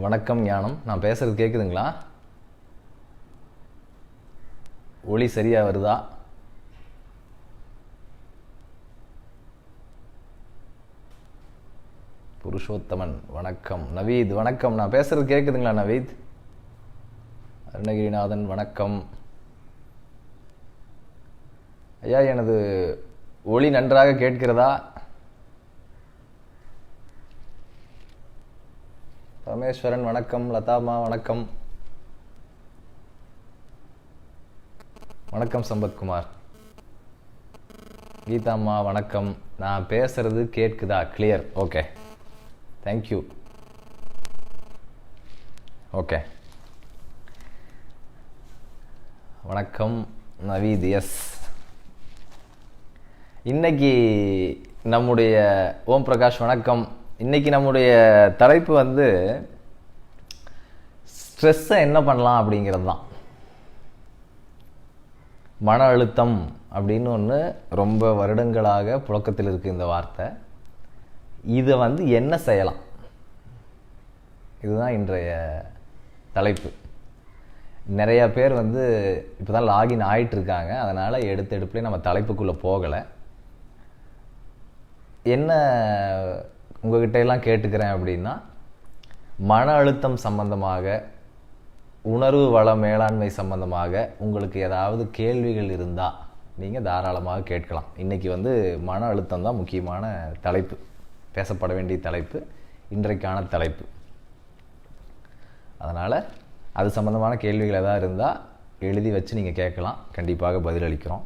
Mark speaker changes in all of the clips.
Speaker 1: வணக்கம் ஞானம். நான் பேசுறது கேட்குதுங்களா? ஒளி சரியா வருதா? புருஷோத்தமன் வணக்கம். நவீத் வணக்கம். நான் பேசுறது கேட்குதுங்களா நவீத்? அருணகிரிநாதன் வணக்கம். ஐயா, எனது ஒளி நன்றாக கேட்கிறதா? ரமேஸ்வரன் வணக்கம். லதாமா வணக்கம். வணக்கம் சம்பத்குமார். கீதாம்மா வணக்கம். நான் பேசுறது கேட்குதா? கிளியர். Okay, thank you. ஓகே, வணக்கம் நவீத். எஸ், இன்னைக்கு நம்முடைய ஓம் பிரகாஷ் வணக்கம். இன்னைக்கு நம்முடைய தலைப்பு ஸ்ட்ரெஸ்ஸை என்ன பண்ணலாம் அப்படிங்கிறது தான். மன அழுத்தம் அப்படின்னு ஒன்று ரொம்ப வருடங்களாக புழக்கத்தில் இருக்குது இந்த வார்த்தை. இதை என்ன செய்யலாம், இதுதான் இன்றைய தலைப்பு. நிறையா பேர் இப்போ தான் லாகின் ஆகிட்டுருக்காங்க. அதனால் எடுப்புலேயே நம்ம தலைப்புக்குள்ளே போகலை. என்ன உங்ககிட்ட எல்லாம் கேட்டுக்கிறேன் அப்படின்னா, மன அழுத்தம் சம்பந்தமாக, உணர்வு வள மேலாண்மை சம்பந்தமாக உங்களுக்கு ஏதாவது கேள்விகள் இருந்தால் நீங்கள் தாராளமாக கேட்கலாம். இன்றைக்கி மன அழுத்தம் தான் முக்கியமான தலைப்பு, பேசப்பட வேண்டிய தலைப்பு, இன்றைக்கான தலைப்பு. அதனால் அது சம்பந்தமான கேள்விகள் எதாவது இருந்தால் எழுதி வச்சு நீங்கள் கேட்கலாம். கண்டிப்பாக பதிலளிக்கிறோம்.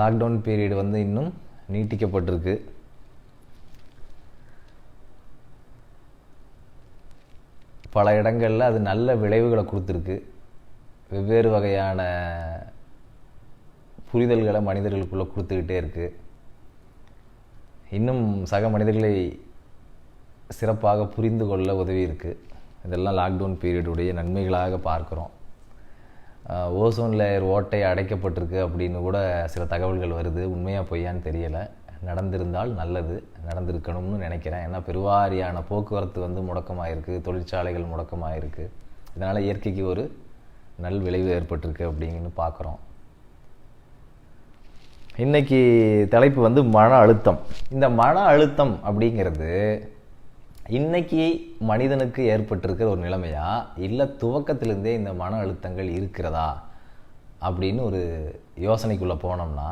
Speaker 1: லாக்டவுன் பீரியட் இன்னும் நீட்டிக்கப்பட்டிருக்கு. பல இடங்களில் அது நல்ல விளைவுகளை கொடுத்துருக்கு. வெவ்வேறு வகையான புரிதல்களை மனிதர்களுக்குள்ளே கொடுத்துக்கிட்டே இருக்குது. இன்னும் சக மனிதர்களை சிறப்பாக புரிந்து கொள்ள உதவி இருக்குது. இதெல்லாம் லாக்டவுன் பீரியடுடைய நன்மைகளாக பார்க்குறோம். ஓசோன் லேயர் ஓட்டை அடைக்கப்பட்டிருக்கு அப்படின்னு கூட சில தகவல்கள் வருது. உண்மையாக பொய்யான்னு தெரியலை. நடந்திருந்தால் நல்லது, நடந்திருக்கணும்னு நினைக்கிறேன். ஏன்னா பெருவாரியான போக்குவரத்து முடக்கமாயிருக்கு, தொழிற்சாலைகள் முடக்கமாயிருக்கு. இதனால் இயற்கைக்கு ஒரு நல் விளைவு ஏற்பட்டிருக்கு அப்படின்னு பார்க்குறோம். இன்றைக்கி தலைப்பு மன அழுத்தம். இந்த மன அழுத்தம் அப்படிங்கிறது இன்றைக்கி மனிதனுக்கு ஏற்பட்டிருக்கிற ஒரு நிலைமையா, இல்லை துவக்கத்திலிருந்தே இந்த மன அழுத்தங்கள் இருக்கிறதா அப்படின்னு ஒரு யோசனைக்குள்ளே போனோம்னா,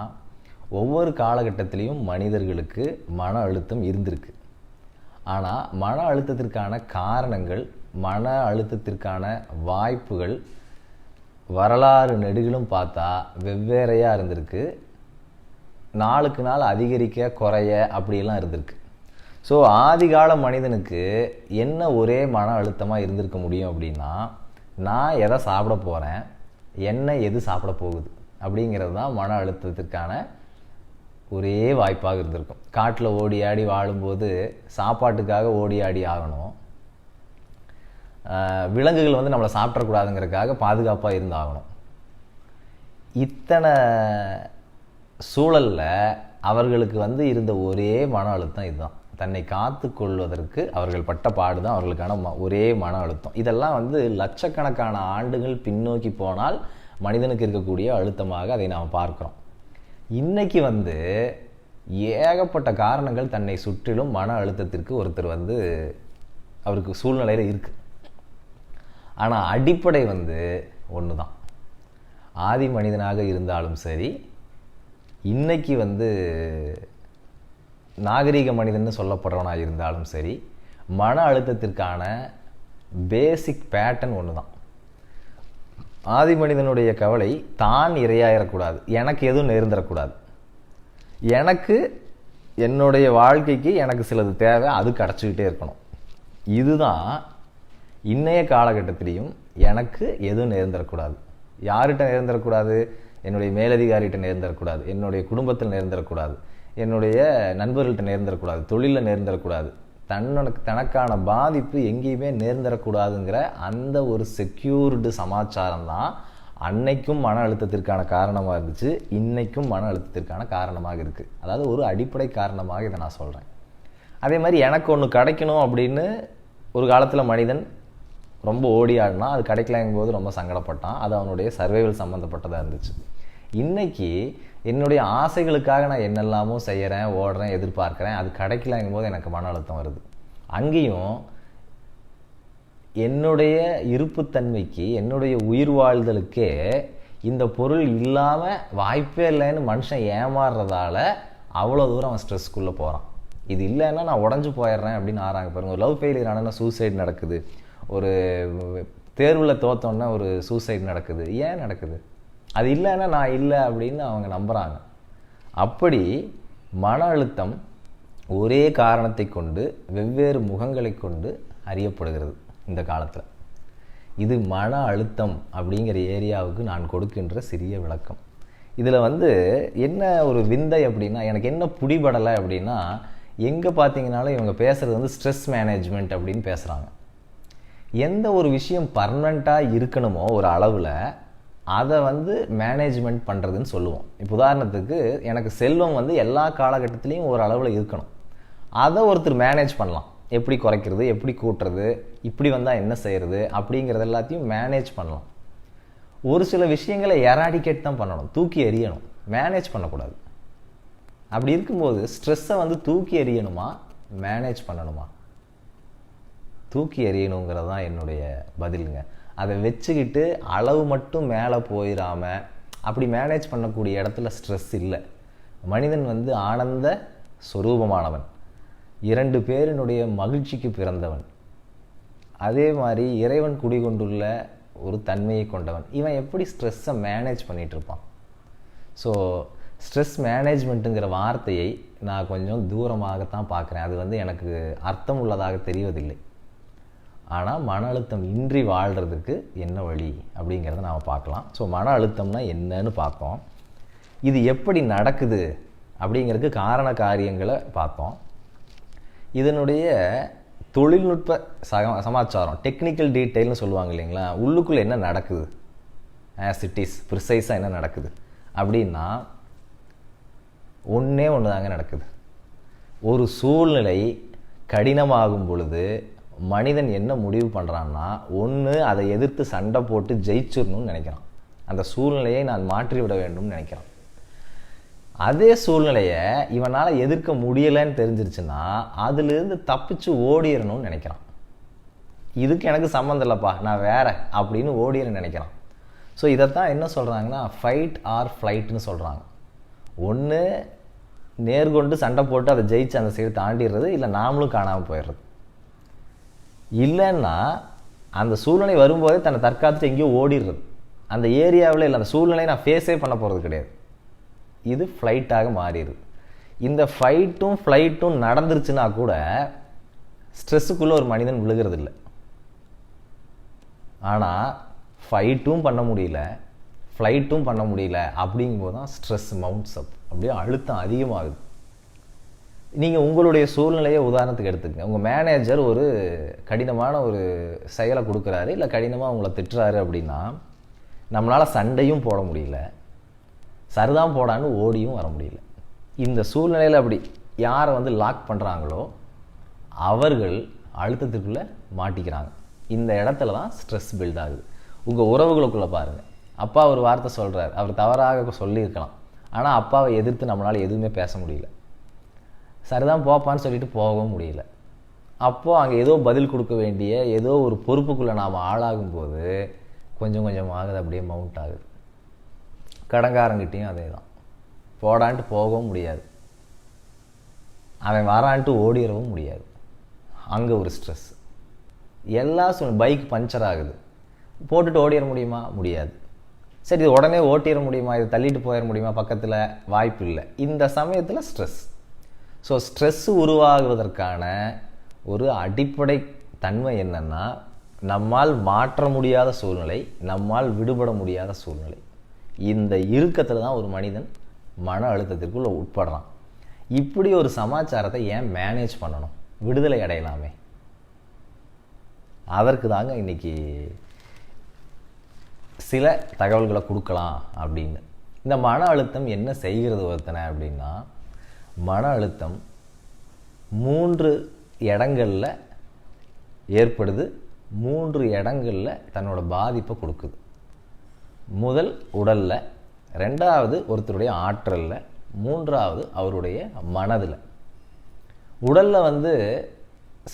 Speaker 1: ஒவ்வொரு காலகட்டத்திலையும் மனிதர்களுக்கு மன அழுத்தம் இருந்திருக்கு. ஆனால் மன அழுத்தத்திற்கான காரணங்கள், மன அழுத்தத்திற்கான வாய்ப்புகள் வரலாறு நெடுகிலும் பார்த்தா வெவ்வேறையாக இருந்திருக்கு. நாளுக்கு நாள் அதிகரிக்க குறைய அப்படியெல்லாம் இருந்திருக்கு. ஸோ ஆதிகால மனிதனுக்கு என்ன ஒரே மன அழுத்தமாக இருந்திருக்க முடியும் அப்படின்னா, நான் எதை சாப்பிட போகிறேன், என்ன எது சாப்பிட போகுது அப்படிங்கிறது தான் மன அழுத்தத்திற்கான ஒரே வாய்ப்பாக இருந்திருக்கும். காட்டில் ஓடி ஆடி வாழும்போது சாப்பாட்டுக்காக ஓடி ஆடி ஆகணும். விலங்குகள் நம்மளை சாப்பிடக்கூடாதுங்கிறதுக்காக பாதுகாப்பாக இருந்தாகணும். இத்தனை சூழலில் அவர்களுக்கு இருந்த ஒரே மன அழுத்தம் இதுதான். தன்னை காத்து கொள்வதற்கு அவர்கள் பட்ட பாடு தான் அவர்களுக்கான ஒரே மன அழுத்தம். இதெல்லாம் லட்சக்கணக்கான ஆண்டுகள் பின்னோக்கி போனால் மனிதனுக்கு இருக்கக்கூடிய அழுத்தமாக அதை நாம் பார்க்குறோம். இன்னைக்கு ஏகப்பட்ட காரணங்கள் தன்னை சுற்றிலும் மன அழுத்தத்திற்கு ஒருத்தர் அவருக்கு சூழ்நிலையில் இருக்கு. ஆனால் அடிப்படை ஒன்று தான். ஆதி மனிதனாக இருந்தாலும் சரி, இன்னைக்கு நாகரீக மனிதன்னு சொல்லப்படுறவனாக இருந்தாலும் சரி, மன அழுத்தத்திற்கான பேசிக் பேட்டர்ன் ஒன்று தான். ஆதி மனிதனுடைய கவலை தான் இரையாயிடக்கூடாது, எனக்கு எதுவும் நேர்ந்துடக்கூடாது, எனக்கு என்னுடைய வாழ்க்கைக்கு எனக்கு சிலது தேவை, அது கிடச்சிக்கிட்டே இருக்கணும். இதுதான் இன்றைய காலகட்டத்திலையும் எனக்கு எதுவும் நேர்ந்துடக்கூடாது. யார்கிட்ட நேர்ந்துடக்கூடாது? என்னுடைய மேலதிகாரிகிட்ட நேர்ந்துடக்கூடாது, என்னுடைய குடும்பத்தில் நேர்ந்துடக்கூடாது, என்னுடைய நண்பர்கள்ட்ட நேர்ந்துடக்கூடாது, தொழிலில் நேர்ந்துடக்கூடாது, தனக்கான பாதிப்பு எங்கேயுமே நேர்ந்துடக்கூடாதுங்கிற அந்த ஒரு செக்யூர்டு சமாச்சாரம் தான் அன்னைக்கும் மன அழுத்தத்திற்கான காரணமாக இருந்துச்சு, இன்னைக்கும் மன அழுத்தத்திற்கான காரணமாக இருக்குது. அதாவது ஒரு அடிப்படை காரணமாக இதை நான் சொல்கிறேன். அதே மாதிரி எனக்கு ஒன்று கிடைக்கணும் அப்படின்னு ஒரு காலத்தில் மனிதன் ரொம்ப ஓடி ஆடினா அது கிடைக்கலங்கும் போது ரொம்ப சங்கடப்பட்டான். அது அவனுடைய சர்வைவல் சம்மந்தப்பட்டதாக இருந்துச்சு. இன்றைக்கி என்னுடைய ஆசைகளுக்காக நான் என்னெல்லாமோ செய்கிறேன், ஓடுறேன், எதிர்பார்க்குறேன், அது கிடைக்கலங்கும் போது எனக்கு மன அழுத்தம் வருது. அங்கேயும் என்னுடைய இருப்புத்தன்மைக்கு, என்னுடைய உயிர் வாழ்தலுக்கே இந்த பொருள் இல்லாமல் வாய்ப்பே இல்லைன்னு மனுஷன் ஏமாறுறதால அவ்வளோ தூரம் அவன் ஸ்ட்ரெஸ்க்குள்ளே போகிறான். இது இல்லைன்னா நான் உடஞ்சி போயிடுறேன் அப்படின்னு ஆறாங்க பாருங்க. ஒரு லவ் ஃபெயிலியர் ஆனால் சூசைடு நடக்குது, ஒரு தேர்வில் தோற்றோன்னா ஒரு சூசைடு நடக்குது. ஏன் நடக்குது? அது இல்லைன்னா நான் இல்லை அப்படின்னு அவங்க நம்புகிறாங்க. அப்படி மன அழுத்தம் ஒரே காரணத்தை கொண்டு வெவ்வேறு முகங்களை கொண்டு அறியப்படுகிறது இந்த காலத்தில். இது மன அழுத்தம் அப்படிங்கிற ஏரியாவுக்கு நான் கொடுக்கின்ற சிறிய விளக்கம். இதில் என்ன ஒரு விந்தை அப்படின்னா, எனக்கு என்ன பிடிபடலை அப்படின்னா, எங்கே பார்த்தீங்கன்னாலும் இவங்க பேசுகிறது ஸ்ட்ரெஸ் மேனேஜ்மெண்ட் அப்படின்னு பேசுகிறாங்க. எந்த ஒரு விஷயம் பர்மனெண்ட்டாக இருக்கணுமோ ஒரு அளவில் அதை மேனேஜ்மெண்ட் பண்ணுறதுன்னு சொல்லுவோம். இப்போ உதாரணத்துக்கு எனக்கு செல்வம் எல்லா காலகட்டத்திலையும் ஒரு அளவில் இருக்கணும். அதை ஒருத்தர் மேனேஜ் பண்ணலாம். எப்படி குறைக்கிறது, எப்படி கூட்டுறது, இப்படி வந்தால் என்ன செய்கிறது அப்படிங்கிறது எல்லாத்தையும் மேனேஜ் பண்ணலாம். ஒரு சில விஷயங்களை எராடிகேட் தான் பண்ணணும், தூக்கி எறியணும், மேனேஜ் பண்ணக்கூடாது. அப்படி இருக்கும்போது ஸ்ட்ரெஸ்ஸை தூக்கி எறியணுமா மேனேஜ் பண்ணணுமா? தூக்கி எறியணுங்கிறது தான் என்னுடைய பதிலுங்க. அதை வச்சுக்கிட்டு அளவு மட்டும் மேலே போயிடாமல் அப்படி மேனேஜ் பண்ணக்கூடிய இடத்துல ஸ்ட்ரெஸ் இல்லை. மனிதன் ஆனந்த ஸ்வரூபமானவன், 2 பேரினுடைய மகிழ்ச்சிக்கு பிறந்தவன், அதே மாதிரி இறைவன் குடிகொண்டுள்ள ஒரு தன்மையை கொண்டவன். இவன் எப்படி ஸ்ட்ரெஸ்ஸை மேனேஜ் பண்ணிகிட்ருப்பான்? ஸோ ஸ்ட்ரெஸ் மேனேஜ்மெண்ட்டுங்கிற வார்த்தையை நான் கொஞ்சம் தூரமாகத்தான் பார்க்குறேன். அது எனக்கு அர்த்தம் உள்ளதாக தெரிவதில்லை. ஆனால் மன அழுத்தம் இன்றி வாழ்கிறதுக்கு என்ன வழி அப்படிங்கிறத நாம் பார்க்கலாம். ஸோ மன அழுத்தம்னா என்னன்னு பார்த்தோம். இது எப்படி நடக்குது அப்படிங்கிறதுக்கு காரண காரியங்களை பார்த்தோம். இதனுடைய தொழில்நுட்ப சமாச்சாரம், டெக்னிக்கல் டீட்டெயில்னு சொல்லுவாங்க இல்லைங்களா, உள்ளுக்குள்ளே என்ன நடக்குது, ஆஸ் இட் இஸ் ப்ரிசைஸாக என்ன நடக்குது அப்படின்னா ஒன்றே ஒன்று தாங்க நடக்குது. ஒரு சூழ்நிலை கடினமாகும் பொழுது மனிதன் என்ன முடிவு பண்ணுறான்னா, ஒன்று அதை எதிர்த்து சண்டை போட்டு ஜெயிச்சிடணும்னு நினைக்கிறான், அந்த சூழ்நிலையை நான் மாற்றிவிட வேண்டும்னு நினைக்கிறான். அதே சூழ்நிலையை இவனால் எதிர்க்க முடியலைன்னு தெரிஞ்சிருச்சுன்னா அதுலேருந்து தப்பிச்சு ஓடிடணும்னு நினைக்கிறான். இதுக்கு எனக்கு சம்மந்தம் இல்லைப்பா, நான் வேற அப்படின்னு ஓடிடணும்னு நினைக்கிறான். ஸோ இதைத்தான் என்ன சொல்கிறாங்கன்னா ஃபைட் ஆர் ஃப்ளைட்னு சொல்கிறாங்க. ஒன்று நேர்கொண்டு சண்டை போட்டு அதை ஜெயிச்சு அந்த சைடு தாண்டிடுறது, இல்லை நாமளும் காணாமல் போயிடுறது. இல்லைன்னா அந்த சூழ்நிலை வரும்போதே தன்னை தற்காத்து எங்கேயோ ஓடிடுறது. அந்த ஏரியாவில் இல்லை, அந்த சூழ்நிலையை நான் ஃபேஸே பண்ண போகிறது கிடையாது. இது ஃப்ளைட்டாக மாறிடுது. இந்த ஃபைட்டும் ஃப்ளைட்டும் நடந்துருச்சுன்னா கூட ஸ்ட்ரெஸ்ஸுக்குள்ளே ஒரு மனிதன் விழுகிறது இல்லை. ஆனால் ஃபைட்டும் பண்ண முடியல, ஃப்ளைட்டும் பண்ண முடியல அப்படிங்கும்போது தான் ஸ்ட்ரெஸ் மவுண்ட்ஸ் அப், அப்படியே அழுத்தம் அதிகமாகுது. நீங்கள் உங்களுடைய சூழ்நிலையை உதாரணத்துக்கு எடுத்துக்கங்க. உங்கள் மேனேஜர் ஒரு கடினமான ஒரு செயலை கொடுக்குறாரு, இல்லை கடினமாக உங்களை திட்டுறாரு அப்படின்னா நம்மளால் சண்டையும் போட முடியல, சரிதான் போடான்னு ஓடியும் வர முடியல. இந்த சூழ்நிலையில் அப்படி யாரை லாக் பண்ணுறாங்களோ அவர்கள் அழுத்தத்துக்குள்ளே மாட்டிக்கிறாங்க. இந்த இடத்துல தான் ஸ்ட்ரெஸ் பில்ட் ஆகுது. உங்கள் உறவுகளுக்குள்ளே பாருங்கள். அப்பா ஒரு வார்த்தை சொல்கிறார், அவர் தவறாக சொல்லியிருக்கலாம், ஆனால் அப்பாவை எதிர்த்து நம்மளால் எதுவுமே பேச முடியல, சரிதான் போப்பான்னு சொல்லிட்டு போகவும் முடியல. அப்போது அங்கே ஏதோ பதில் கொடுக்க வேண்டிய ஏதோ ஒரு பொறுப்புக்குள்ளே நாம் ஆளாகும்போது கொஞ்சம் கொஞ்சமாக அது அப்படியே மவுண்ட் ஆகுது. கடங்காரங்கிட்டையும் அதே தான், போடான்ட்டு போகவும் முடியாது, அவன் வரான்ட்டு ஓடிடவும் முடியாது. அங்கே ஒரு ஸ்ட்ரெஸ். எல்லா பைக் பஞ்சர் ஆகுது, போட்டுட்டு ஓடிட முடியுமா? முடியாது. சரி, இது உடனே ஓட்டிட முடியுமா? இது தள்ளிட்டு போயிட முடியுமா? பக்கத்தில் வாய்ப்பு இல்லை. இந்த சமயத்தில் ஸ்ட்ரெஸ். ஸோ ஸ்ட்ரெஸ் உருவாகுவதற்கான ஒரு அடிப்படை தன்மை என்னென்னா, நம்மால் மாற்ற முடியாத சூழ்நிலை, நம்மால் விடுபட முடியாத சூழ்நிலை. இந்த இறுக்கத்தில் தான் ஒரு மனிதன் மன அழுத்தத்திற்குள்ள உட்படுறான். இப்படி ஒரு சமாச்சாரத்தை ஏன் மேனேஜ் பண்ணணும்? விடுதலை அடையலாமே. அதற்கு தாங்க இன்னைக்கு சில தகவல்களை கொடுக்கலாம் அப்படின்னு. இந்த மன அழுத்தம் என்ன செய்கிறது ஒருத்தனை அப்படின்னா, மன அழுத்தம் 3 இடங்களில் ஏற்படுது. 3 இடங்களில் தன்னோட பாதிப்பை கொடுக்குது. முதல் உடலில், 2வது ஒருத்தருடைய ஆற்றலில், 3வது அவருடைய மனதில். உடலில் வந்து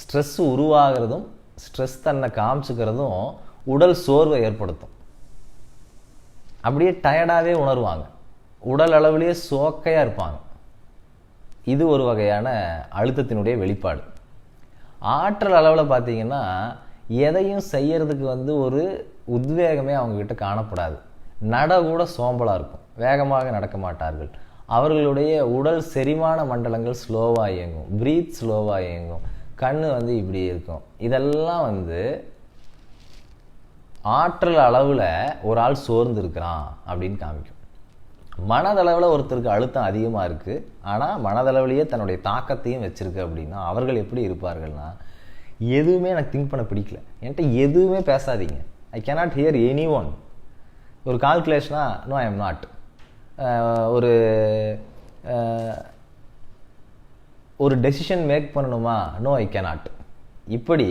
Speaker 1: ஸ்ட்ரெஸ் உருவாகிறதும் ஸ்ட்ரெஸ் தன்னை காமிச்சுக்கிறதும் உடல் சோர்வை ஏற்படுத்தும். அப்படியே டயர்டாகவே உணர்வாங்க, உடல் அளவிலேயே சோக்கையாக இருப்பாங்க. இது ஒரு வகையான அழுத்தத்தினுடைய வெளிப்பாடு. ஆற்றல் அளவில் பார்த்தீங்கன்னா எதையும் செய்யறதுக்கு வந்து ஒரு உத்வேகமே அவங்கக்கிட்ட காணப்படாது. நட கூட சோம்பலாக இருக்கும், வேகமாக நடக்க மாட்டார்கள். அவர்களுடைய உடல் செரிமான மண்டலங்கள் ஸ்லோவாக இயங்கும், ப்ரீத் ஸ்லோவாக இயங்கும், கண் வந்து இப்படி இருக்கும். இதெல்லாம் வந்து ஆற்றல் அளவில் ஒரு ஆள் சோர்ந்து இருக்கிறான் அப்படின்னு காமிக்கும். மனதளவில் ஒருத்தருக்கு அழுத்தம் அதிகமாக இருக்குது, ஆனால் மனதளவிலேயே தன்னுடைய தாக்கத்தையும் வச்சுருக்கு அப்படின்னா அவர்கள் எப்படி இருப்பார்கள்னா, எதுவுமே எனக்கு திங்க் பண்ண பிடிக்கல, என்கிட்ட எதுவுமே பேசாதீங்க, I cannot here any one. ஒரு கால்குலேஷனா, நோ ஐ எம் நாட். ஒரு டெசிஷன் மேக் பண்ணணுமா, நோ ஐ கேனாட். இப்படி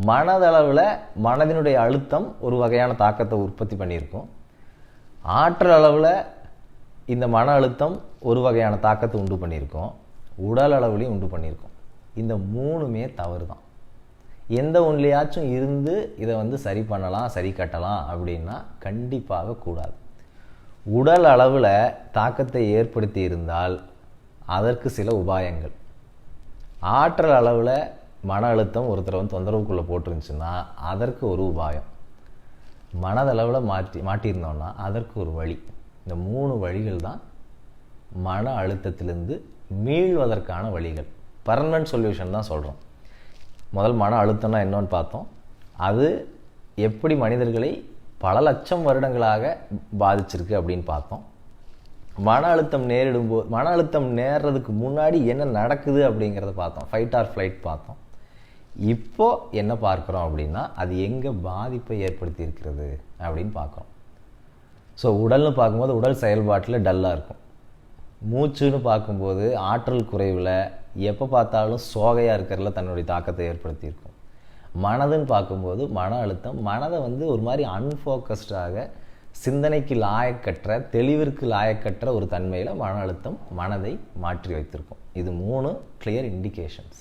Speaker 1: மனதளவில் மனதினுடைய அழுத்தம் ஒரு வகையான தாக்கத்தை உற்பத்தி பண்ணியிருக்கும். ஆற்றல் அளவில் இந்த மன அழுத்தம் ஒரு வகையான தாக்கத்தை உண்டு பண்ணியிருக்கோம், உடல் அளவுலையும் உண்டு பண்ணியிருக்கோம். இந்த 3மே தவறு தான். எந்த ஒன்றிலையாச்சும் இருந்து இதை வந்து சரி பண்ணலாம், சரி கட்டலாம் அப்படின்னா கண்டிப்பாக கூடாது. உடல் அளவில் தாக்கத்தை ஏற்படுத்தி இருந்தால் அதற்கு சில உபாயங்கள். ஆற்றல் அளவில் மன அழுத்தம் ஒருத்தரை வந்து தொந்தரவுக்குள்ளே போட்டுருந்துச்சுன்னா அதற்கு ஒரு உபாயம். மனதளவில் மாட்டியிருந்தோம்னா அதற்கு ஒரு வழி. இந்த 3 வழிகள் தான் மன அழுத்தத்திலிருந்து மீள்வதற்கான வழிகள். பர்மனன்ட் சொல்யூஷன் தான் சொல்கிறோம். முதல் மன அழுத்தம்னா என்னன்னு பார்த்தோம். அது எப்படி மனிதர்களை பல லட்சம் வருடங்களாக பாதிச்சிருக்கு அப்படின்னு பார்த்தோம். மன அழுத்தம் நேர்றதுக்கு முன்னாடி என்ன நடக்குது அப்படிங்கிறத பார்த்தோம். ஃபைட் ஆர் ஃப்ளைட் பார்த்தோம். இப்போ என்ன பார்க்குறோம் அப்படின்னா, அது எங்கே பாதிப்பை ஏற்படுத்தி இருக்கிறது அப்படின்னு பார்க்குறோம். ஸோ உடல்னு பார்க்கும்போது உடல் செயல்பாட்டில் டல்லாக இருக்கும். மூச்சுன்னு பார்க்கும்போது ஆற்றல் குறைவில் எப்போ பார்த்தாலும் சோகையாக இருக்கிறதுல தன்னுடைய தாக்கத்தை ஏற்படுத்தியிருக்கும். மனதுன்னு பார்க்கும்போது மன அழுத்தம் மனதை வந்து ஒரு மாதிரி அன்ஃபோக்கஸ்டாக, சிந்தனைக்கு லாயக்கற்ற, தெளிவிற்கு லாயக்கற்ற ஒரு தன்மையில் மன அழுத்தம் மனதை மாற்றி வைத்திருக்கும். இது 3 clear indications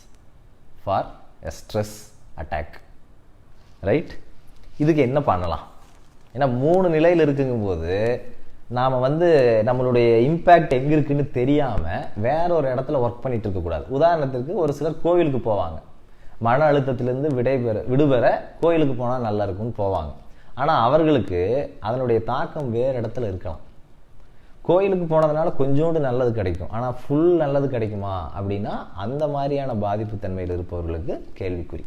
Speaker 1: for a stress attack. Right? இதுக்கு என்ன பண்ணலாம்? ஏன்னா 3 நிலையில் இருக்குங்கும்போது நாம் வந்து நம்மளுடைய இம்பேக்ட் எங்கே இருக்குன்னு தெரியாமல் வேற ஒரு இடத்துல ஒர்க் பண்ணிட்டு இருக்கக்கூடாது. உதாரணத்துக்கு ஒரு சிலர் கோவிலுக்கு போவாங்க, மன அழுத்தத்திலேருந்து விடுபெற கோயிலுக்கு போனால் நல்லா இருக்கும்னு போவாங்க. ஆனால் அவர்களுக்கு அதனுடைய தாக்கம் வேறு இடத்துல இருக்கலாம். கோயிலுக்கு போனதுனால கொஞ்சோண்டு நல்லது கிடைக்கும், ஆனால் ஃபுல் நல்லது கிடைக்குமா அப்படின்னா அந்த மாதிரியான பாதிப்பு தன்மையில் இருப்பவர்களுக்கு கேள்விக்குறி.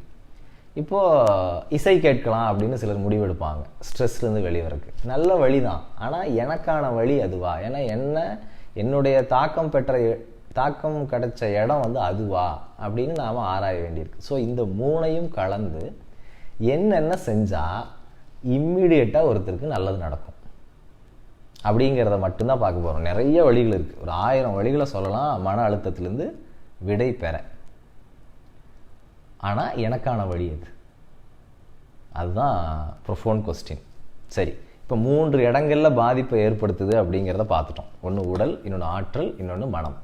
Speaker 1: இப்போது இசை கேட்கலாம் அப்படின்னு சிலர் முடிவெடுப்பாங்க ஸ்ட்ரெஸ்லேருந்து வெளிவரக்கு. நல்ல வழி தான், ஆனால் எனக்கான வழி அதுவா? ஏன்னா என்னுடைய தாக்கம் கிடைச்ச இடம் வந்து அதுவா அப்படின்னு நாம் ஆராய வேண்டியிருக்கு. ஸோ இந்த 3ஐயும் கலந்து என்னென்ன செஞ்சால் இம்மிடியேட்டாக ஒருத்தருக்கு நல்லது நடக்கும் அப்படிங்கிறத மட்டும்தான் பார்க்க போகிறோம். நிறைய வழிகள் இருக்குது, ஒரு 1000 வழிகளை சொல்லலாம் மன அழுத்தத்திலேருந்து விடை பெற. ஆனால் எனக்கான வழி எது? அதுதான் ப்ரொஃபவுண்ட் கொஸ்டின். சரி, இப்போ 3 இடங்களில் பாதிப்பை ஏற்படுத்துது அப்படிங்கிறத பார்த்துட்டோம். ஒன்று உடல், இன்னொன்று ஆற்றல், இன்னொன்று மனம்.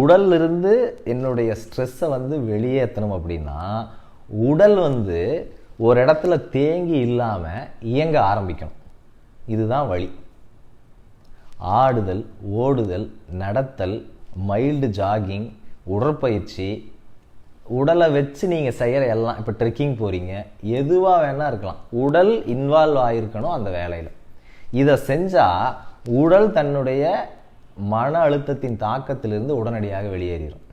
Speaker 1: உடல்லிருந்து என்னுடைய ஸ்ட்ரெஸ்ஸை வந்து வெளியேற்றணும் அப்படின்னா உடல் வந்து ஒரு இடத்துல தேங்கி இல்லாமல் இயங்க ஆரம்பிக்கணும். இதுதான் வழி. ஆடுதல், ஓடுதல், நடத்தல், மைல்டு ஜாகிங், உடற்பயிற்சி, உடலை வச்சு நீங்கள் செய்கிற எல்லாம், இப்போ ட்ரெக்கிங் போகிறீங்க, எதுவாக வேணால் இருக்கலாம், உடல் இன்வால்வ் ஆகிருக்கணும் அந்த வேலையில். இதை செஞ்சால் உடல் தன்னுடைய மன அழுத்தத்தின் தாக்கத்திலிருந்து உடனடியாக வெளியேறிடும்.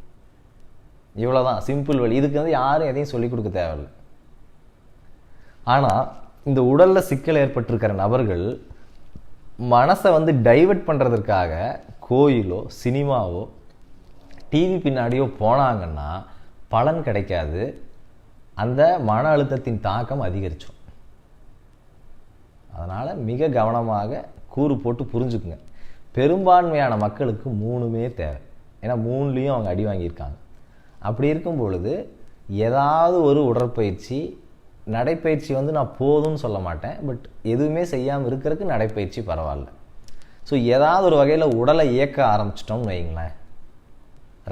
Speaker 1: இவ்வளோதான் சிம்பிள் வழி. இதுக்கு வந்து யாரும் எதையும் சொல்லிக் கொடுக்க தேவையில்லை. ஆனால் இந்த உடலில் சிக்கல் ஏற்பட்டிருக்கிற நபர்கள் மனசை வந்து டைவர்ட் பண்ணுறதுக்காக கோயிலோ சினிமாவோ டிவி பின்னாடியோ போனாங்கன்னா பலன் கிடைக்காது. அந்த மன அழுத்தத்தின் தாக்கம் அதிகரிச்சிடும். அதனால் மிக கவனமாக கூறு போட்டு புரிஞ்சுக்குங்க. பெரும்பான்மையான மக்களுக்கு 3மே தேவை. ஏன்னா 3லேயும் அவங்க அடி வாங்கியிருக்காங்க. அப்படி இருக்கும் பொழுது ஏதாவது ஒரு உடற்பயிற்சி, நடைப்பயிற்சி வந்து நான் போதும்னு சொல்ல மாட்டேன், பட் எதுவுமே செய்யாமல் இருக்கிறதுக்கு நடைப்பயிற்சி பரவாயில்ல. ஸோ ஏதாவது ஒரு வகையில் உடலை இயக்க ஆரம்பிச்சிட்டோம்னு வைங்களேன்,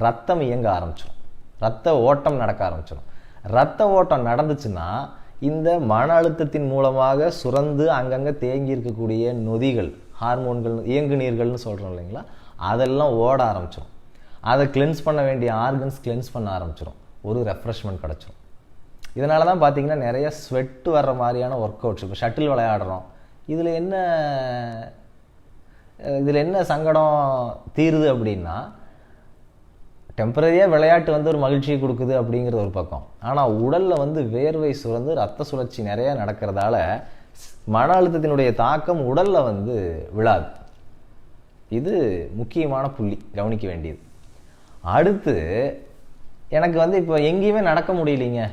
Speaker 1: ரத்தம் இயங்க ஆரம்பிச்சிடும், ரத்த ஓட்டம் நடக்க ஆரம்பிச்சிடும். ரத்த ஓட்டம் நடந்துச்சுன்னா இந்த மன அழுத்தத்தின் மூலமாக சுரந்து அங்கங்கே தேங்கி இருக்கக்கூடிய நொதிகள், ஹார்மோன்கள், இயங்கு நீர்கள்னு சொல்கிறோம் இல்லைங்களா, அதெல்லாம் ஓட ஆரம்பிச்சிடும். அதை கிளென்ஸ் பண்ண வேண்டிய ஆர்கன்ஸ் கிளென்ஸ் பண்ண ஆரம்பிச்சிடும், ஒரு ரெஃப்ரெஷ்மெண்ட் கிடச்சிடும். இதனால தான் பார்த்தீங்கன்னா நிறைய ஸ்வெட் வர்ற மாதிரியான ஒர்க் அவுட்ஸ். இப்போ ஷட்டில் விளையாடுறோம், இதில் என்ன சங்கடம் தீருது அப்படின்னா, டெம்பரரியாக விளையாட்டு வந்து ஒரு மகிழ்ச்சியை கொடுக்குது அப்படிங்கிறது ஒரு பக்கம். ஆனால் உடலில் வந்து வேர்வை சுரந்து ரத்த சுழற்சி நிறையா நடக்கிறதால மன அழுத்தத்தினுடைய தாக்கம் உடலில் வந்து விழாது. இது முக்கியமான புள்ளி, கவனிக்க வேண்டியது. அடுத்து, எனக்கு வந்து இப்போ எங்கேயுமே நடக்க முடியலைங்க,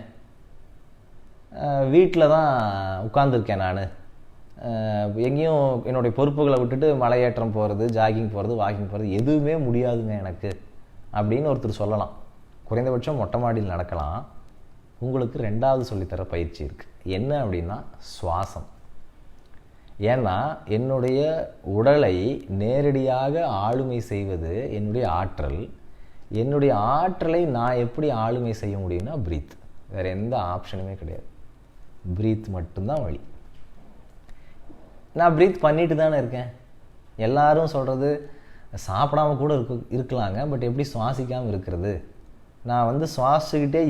Speaker 1: வீட்டில் தான் உட்கார்ந்துருக்கேன், நான் எங்கேயும் என்னுடைய பொறுப்புகளை விட்டுட்டு மலையேற்றம் போகிறது, ஜாகிங் போகிறது, வாக்கிங் போகிறது எதுவுமே முடியாதுங்க எனக்கு அப்படின்னு ஒருத்தர் சொல்லலாம். குறைந்தபட்சம் மொட்டை மாடியில் நடக்கலாம். உங்களுக்கு 2வது சொல்லித்தர பயிற்சி இருக்குது. என்ன அப்படின்னா சுவாசம். ஏன்னா என்னுடைய உடலை நேரடியாக ஆளுமை செய்வது என்னுடைய ஆற்றல். என்னுடைய ஆற்றலை நான் எப்படி ஆளுமை செய்ய முடியும்னா பிரீத். வேறு எந்த ஆப்ஷனுமே கிடையாது, பிரீத் மட்டும்தான் வழி. நான் பிரீத் பண்ணிட்டு தானே இருக்கேன். எல்லாரும் சொல்கிறது சாப்பிடாம கூட இருக்கலாங்க, பட் எப்படி சுவாசிக்காமல் இருக்கிறது, நான் வந்து சுவாசிக்கிட்டே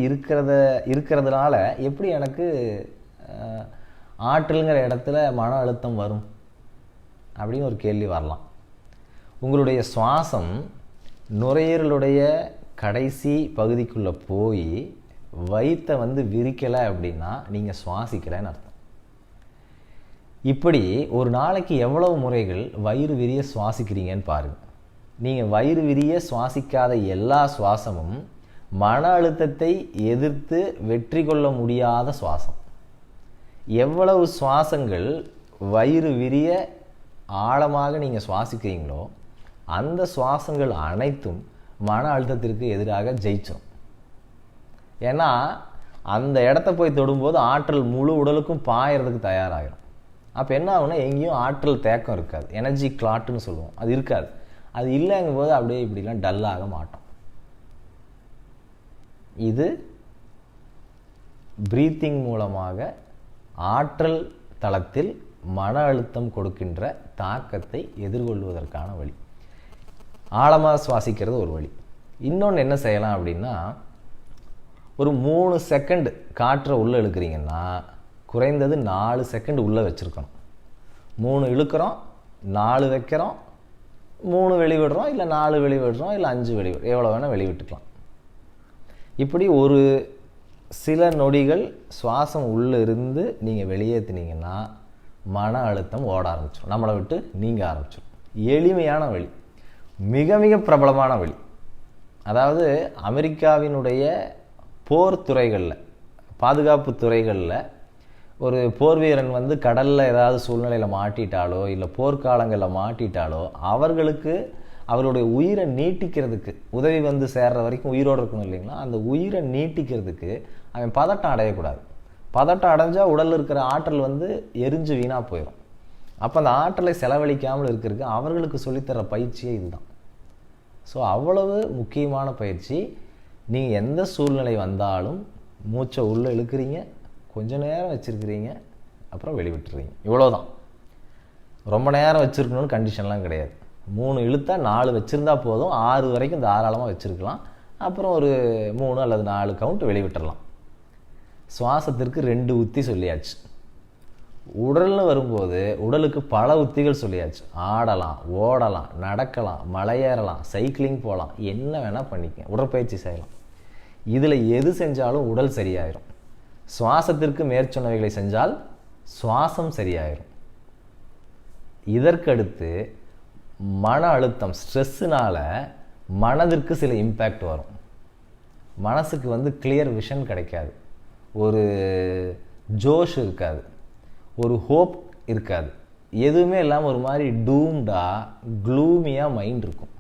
Speaker 1: இருக்கிறதுனால எப்படி எனக்கு ஆற்றலுங்கிற இடத்துல மன அழுத்தம் வரும் அப்படின்னு ஒரு கேள்வி வரலாம். உங்களுடைய சுவாசம் நுரையீரலுடைய கடைசி பகுதிக்குள்ளே போய் வயிற்றை வந்து விரிக்கலை அப்படின்னா நீங்கள் சுவாசிக்கலைன்னு அர்த்தம். இப்படி ஒரு நாளைக்கு எவ்வளவு முறைகள் வயிறு விரிய சுவாசிக்கிறீங்கன்னு பாருங்கள். நீங்கள் வயிறு விரிய சுவாசிக்காத எல்லா சுவாசமும் மன அழுத்தத்தை எதிர்த்து வெற்றி கொள்ள முடியாத சுவாசம். எவ்வளவு சுவாசங்கள் வயிறு விரிய ஆழமாக நீங்கள் சுவாசிக்கிறீங்களோ அந்த சுவாசங்கள் அனைத்தும் மன அழுத்தத்திற்கு எதிராக ஜெயிச்சிடும். ஏன்னா அந்த இடத்த போய் தொடும்போது ஆற்றல் முழு உடலுக்கும் பாயறதுக்கு தயாராகிடும். அப்போ என்ன ஆகுனா, எங்கேயும் ஆற்றல் தேக்கம் இருக்காது, எனர்ஜி கிளாட்டுன்னு சொல்லுவோம், அது இருக்காது. அது இல்லைங்கும் போது அப்படியே இப்படிலாம் டல்லாக மாட்டோம். இது பிரீத்திங் மூலமாக ஆற்றல் தளத்தில் மன அழுத்தம் கொடுக்கின்ற தாக்கத்தை எதிர்கொள்வதற்கான வழி. ஆழமாக சுவாசிக்கிறது ஒரு வழி. இன்னொன்று என்ன செய்யலாம் அப்படின்னா, ஒரு 3 செகண்ட் காற்றை உள்ளே இழுக்கிறீங்கன்னா குறைந்தது 4 செகண்ட் உள்ளே வச்சுருக்கணும். 3 இழுக்கிறோம், 4 வைக்கிறோம், 3 வெளிவிடுறோம், இல்லை 4 வெளிவிடுறோம், இல்லை 5 வெளிவிடுறோம், எவ்வளோ வேணால் வெளிவிட்டுக்கலாம். இப்படி ஒரு சில நொடிகள் சுவாசம் உள்ளே இருந்து நீங்கள் வெளியேற்றினீங்கன்னா மன அழுத்தம் ஓட ஆரம்பிச்சிடும், நம்மளை விட்டு நீங்க ஆரம்பிச்சிடும். எளிமையான வழி, மிக மிக பிரபலமான வழி. அதாவது அமெரிக்காவினுடைய போர் துறைகளில், பாதுகாப்பு துறைகளில் ஒரு போர் வீரன் வந்து கடலில் ஏதாவது சூழ்நிலையில் மாட்டிட்டாலோ இல்லை போர்க்காலங்களில் மாட்டிட்டாலோ அவர்களுக்கு அவருடைய உயிரை நீட்டிக்கிறதுக்கு உதவி வந்து சேர்ற வரைக்கும் உயிரோடு இருக்கணும் இல்லைங்களா, அந்த உயிரை நீட்டிக்கிறதுக்கு அவன் பதட்டம் அடையக்கூடாது. பதட்டம் அடைஞ்சால் உடலில் இருக்கிற ஆற்றல் வந்து எரிஞ்சு வீணாக போயிடும். அப்போ அந்த ஆற்றலை செலவழிக்காமல் இருக்கிறதுக்கு அவர்களுக்கு சொல்லித்தர பயிற்சியே இதுதான். ஸோ அவ்வளவு முக்கியமான பயிற்சி. நீங்கள் எந்த சூழ்நிலை வந்தாலும் மூச்சை உள்ளே இழுக்கிறீங்க, கொஞ்ச நேரம் வச்சுருக்கிறீங்க, அப்புறம் வெளிவிட்டுறீங்க, இவ்வளோதான். ரொம்ப நேரம் வச்சுருக்கணும்னு கண்டிஷன்லாம் கிடையாது. 3 இழுத்தா 4 வச்சுருந்தா போதும், 6 வரைக்கும் தாராளமாக வச்சுருக்கலாம். அப்புறம் ஒரு 3 அல்லது 4 கவுண்ட் வெளிவிட்டுடலாம். சுவாசத்திற்கு 2 உத்தி சொல்லியாச்சு. உடல்னு வரும்போது உடலுக்கு பல உத்திகள் சொல்லியாச்சு. ஆடலாம், ஓடலாம், நடக்கலாம், மலையேறலாம், சைக்கிளிங் போகலாம், என்ன வேணால் பண்ணிக்க, உடற்பயிற்சி செய்யலாம். இதில் எது செஞ்சாலும் உடல் சரியாயிரும். சுவாசத்திற்கு மேற்சொன்னவைகளை செஞ்சால் சுவாசம் சரியாயிரும். இதற்கடுத்து மன அழுத்தம், ஸ்ட்ரெஸ்ஸுனால மனதிற்கு சில இம்பேக்ட் வரும். மனசுக்கு வந்து கிளியர் விஷன் கிடைக்காது, ஒரு ஜோஷ் இருக்காது, ஒரு ஹோப் இருக்காது, எதுவுமே இல்லாமல் ஒரு மாதிரி டூம்டாக க்ளூமியாக மைண்ட் இருக்கும்.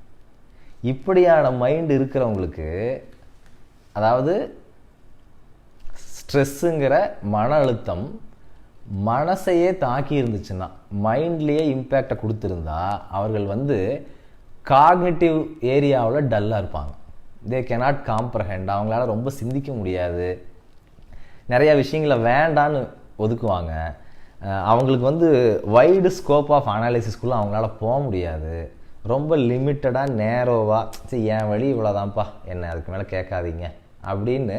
Speaker 1: இப்படியான மைண்ட் இருக்கிறவங்களுக்கு, அதாவது ஸ்ட்ரெஸ்ஸுங்கிற மன அழுத்தம் மனசையே தாக்கி இருந்துச்சுன்னா, மைண்ட்லேயே இம்பேக்டை கொடுத்துருந்தா, அவர்கள் வந்து காக்னிட்டிவ் ஏரியாவில் டல்லாக இருப்பாங்க. They cannot comprehend. அவங்களால ரொம்ப சிந்திக்க முடியாது, நிறையா விஷயங்களை வேண்டான்னு ஒதுக்குவாங்க. அவங்களுக்கு வந்து வைடு ஸ்கோப் ஆஃப் அனாலிசிஸ்குள்ளே அவங்களால போக முடியாது. ரொம்ப லிமிட்டடாக நேரோவாக, சரி என் வழி இவ்வளோதான்ப்பா, என்ன அதுக்கு மேலே கேட்காதீங்க அப்படின்னு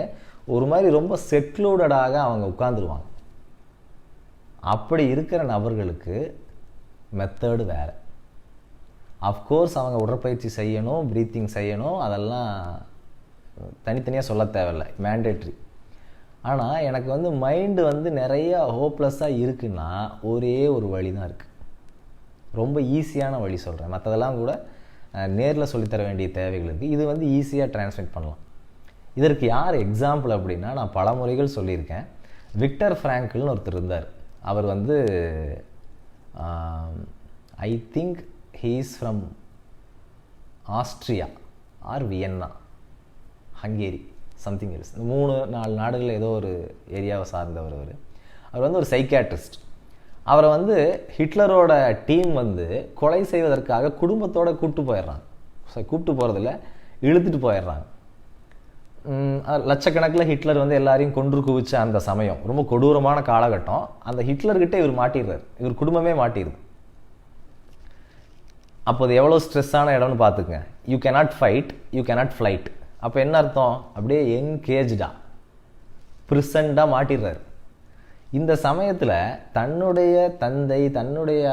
Speaker 1: ஒரு மாதிரி ரொம்ப செக்லூடடாக அவங்க உட்காந்துருவாங்க. அப்படி இருக்கிற நபர்களுக்கு மெத்தடு வேறு. அஃப்கோர்ஸ் அவங்க உடற்பயிற்சி செய்யணும், ப்ரீத்திங் செய்யணும், அதெல்லாம் தனித்தனியாக சொல்ல தேவையில்லை, மேண்டேட்ரி. ஆனால் எனக்கு வந்து மைண்டு வந்து நிறைய ஹோப்லெஸ்ஸாக இருக்குன்னா ஒரே ஒரு வழி தான் இருக்குது. ரொம்ப ஈஸியான வழி சொல்கிறேன், மற்றதெல்லாம் கூட நேரில் சொல்லித்தர வேண்டிய தேவைகள் இருக்குது. இது வந்து ஈஸியாக டிரான்ஸ்லேட் பண்ணலாம். இதற்கு யார் எக்ஸாம்பிள் அப்படின்னா, நான் பல முறைகள் சொல்லியிருக்கேன். விக்டர் ஃப்ராங்க்ல்னு ஒருத்தர் இருந்தார். அவர் வந்து I think he is from Austria or Vienna, Hungary, something else. 3-4 நாடுகளில் ஏதோ ஒரு ஏரியாவை சார்ந்தவர். அவர் வந்து ஒரு சைக்கியாட்ரிஸ்ட். அவரை வந்து ஹிட்லரோட டீம் வந்து கொலை செய்வதற்காக குடும்பத்தோடு கூப்பிட்டு போயிடுறாங்க. கூப்பிட்டு போகிறதில்ல, இழுத்துட்டு போயிடுறாங்க. லட்சக்கணக்கில் ஹிட்லர் வந்து எல்லாரையும் கொன்று குவிச்ச அந்த சமயம், ரொம்ப கொடூரமான காலகட்டம். அந்த ஹிட்லர்கிட்ட இவர் மாட்டிடுறார், இவர் குடும்பமே மாட்டிடுது. அப்போ அது எவ்வளோ ஸ்ட்ரெஸ்ஸான இடம்னு பார்த்துக்குங்க. You cannot fight, you cannot flight. அப்போ என்ன அர்த்தம்? அப்படியே என்கேஜ்டா, ப்ரிசண்டாக மாட்டிடுறாரு. இந்த சமயத்தில் தன்னுடைய தந்தை, தன்னுடைய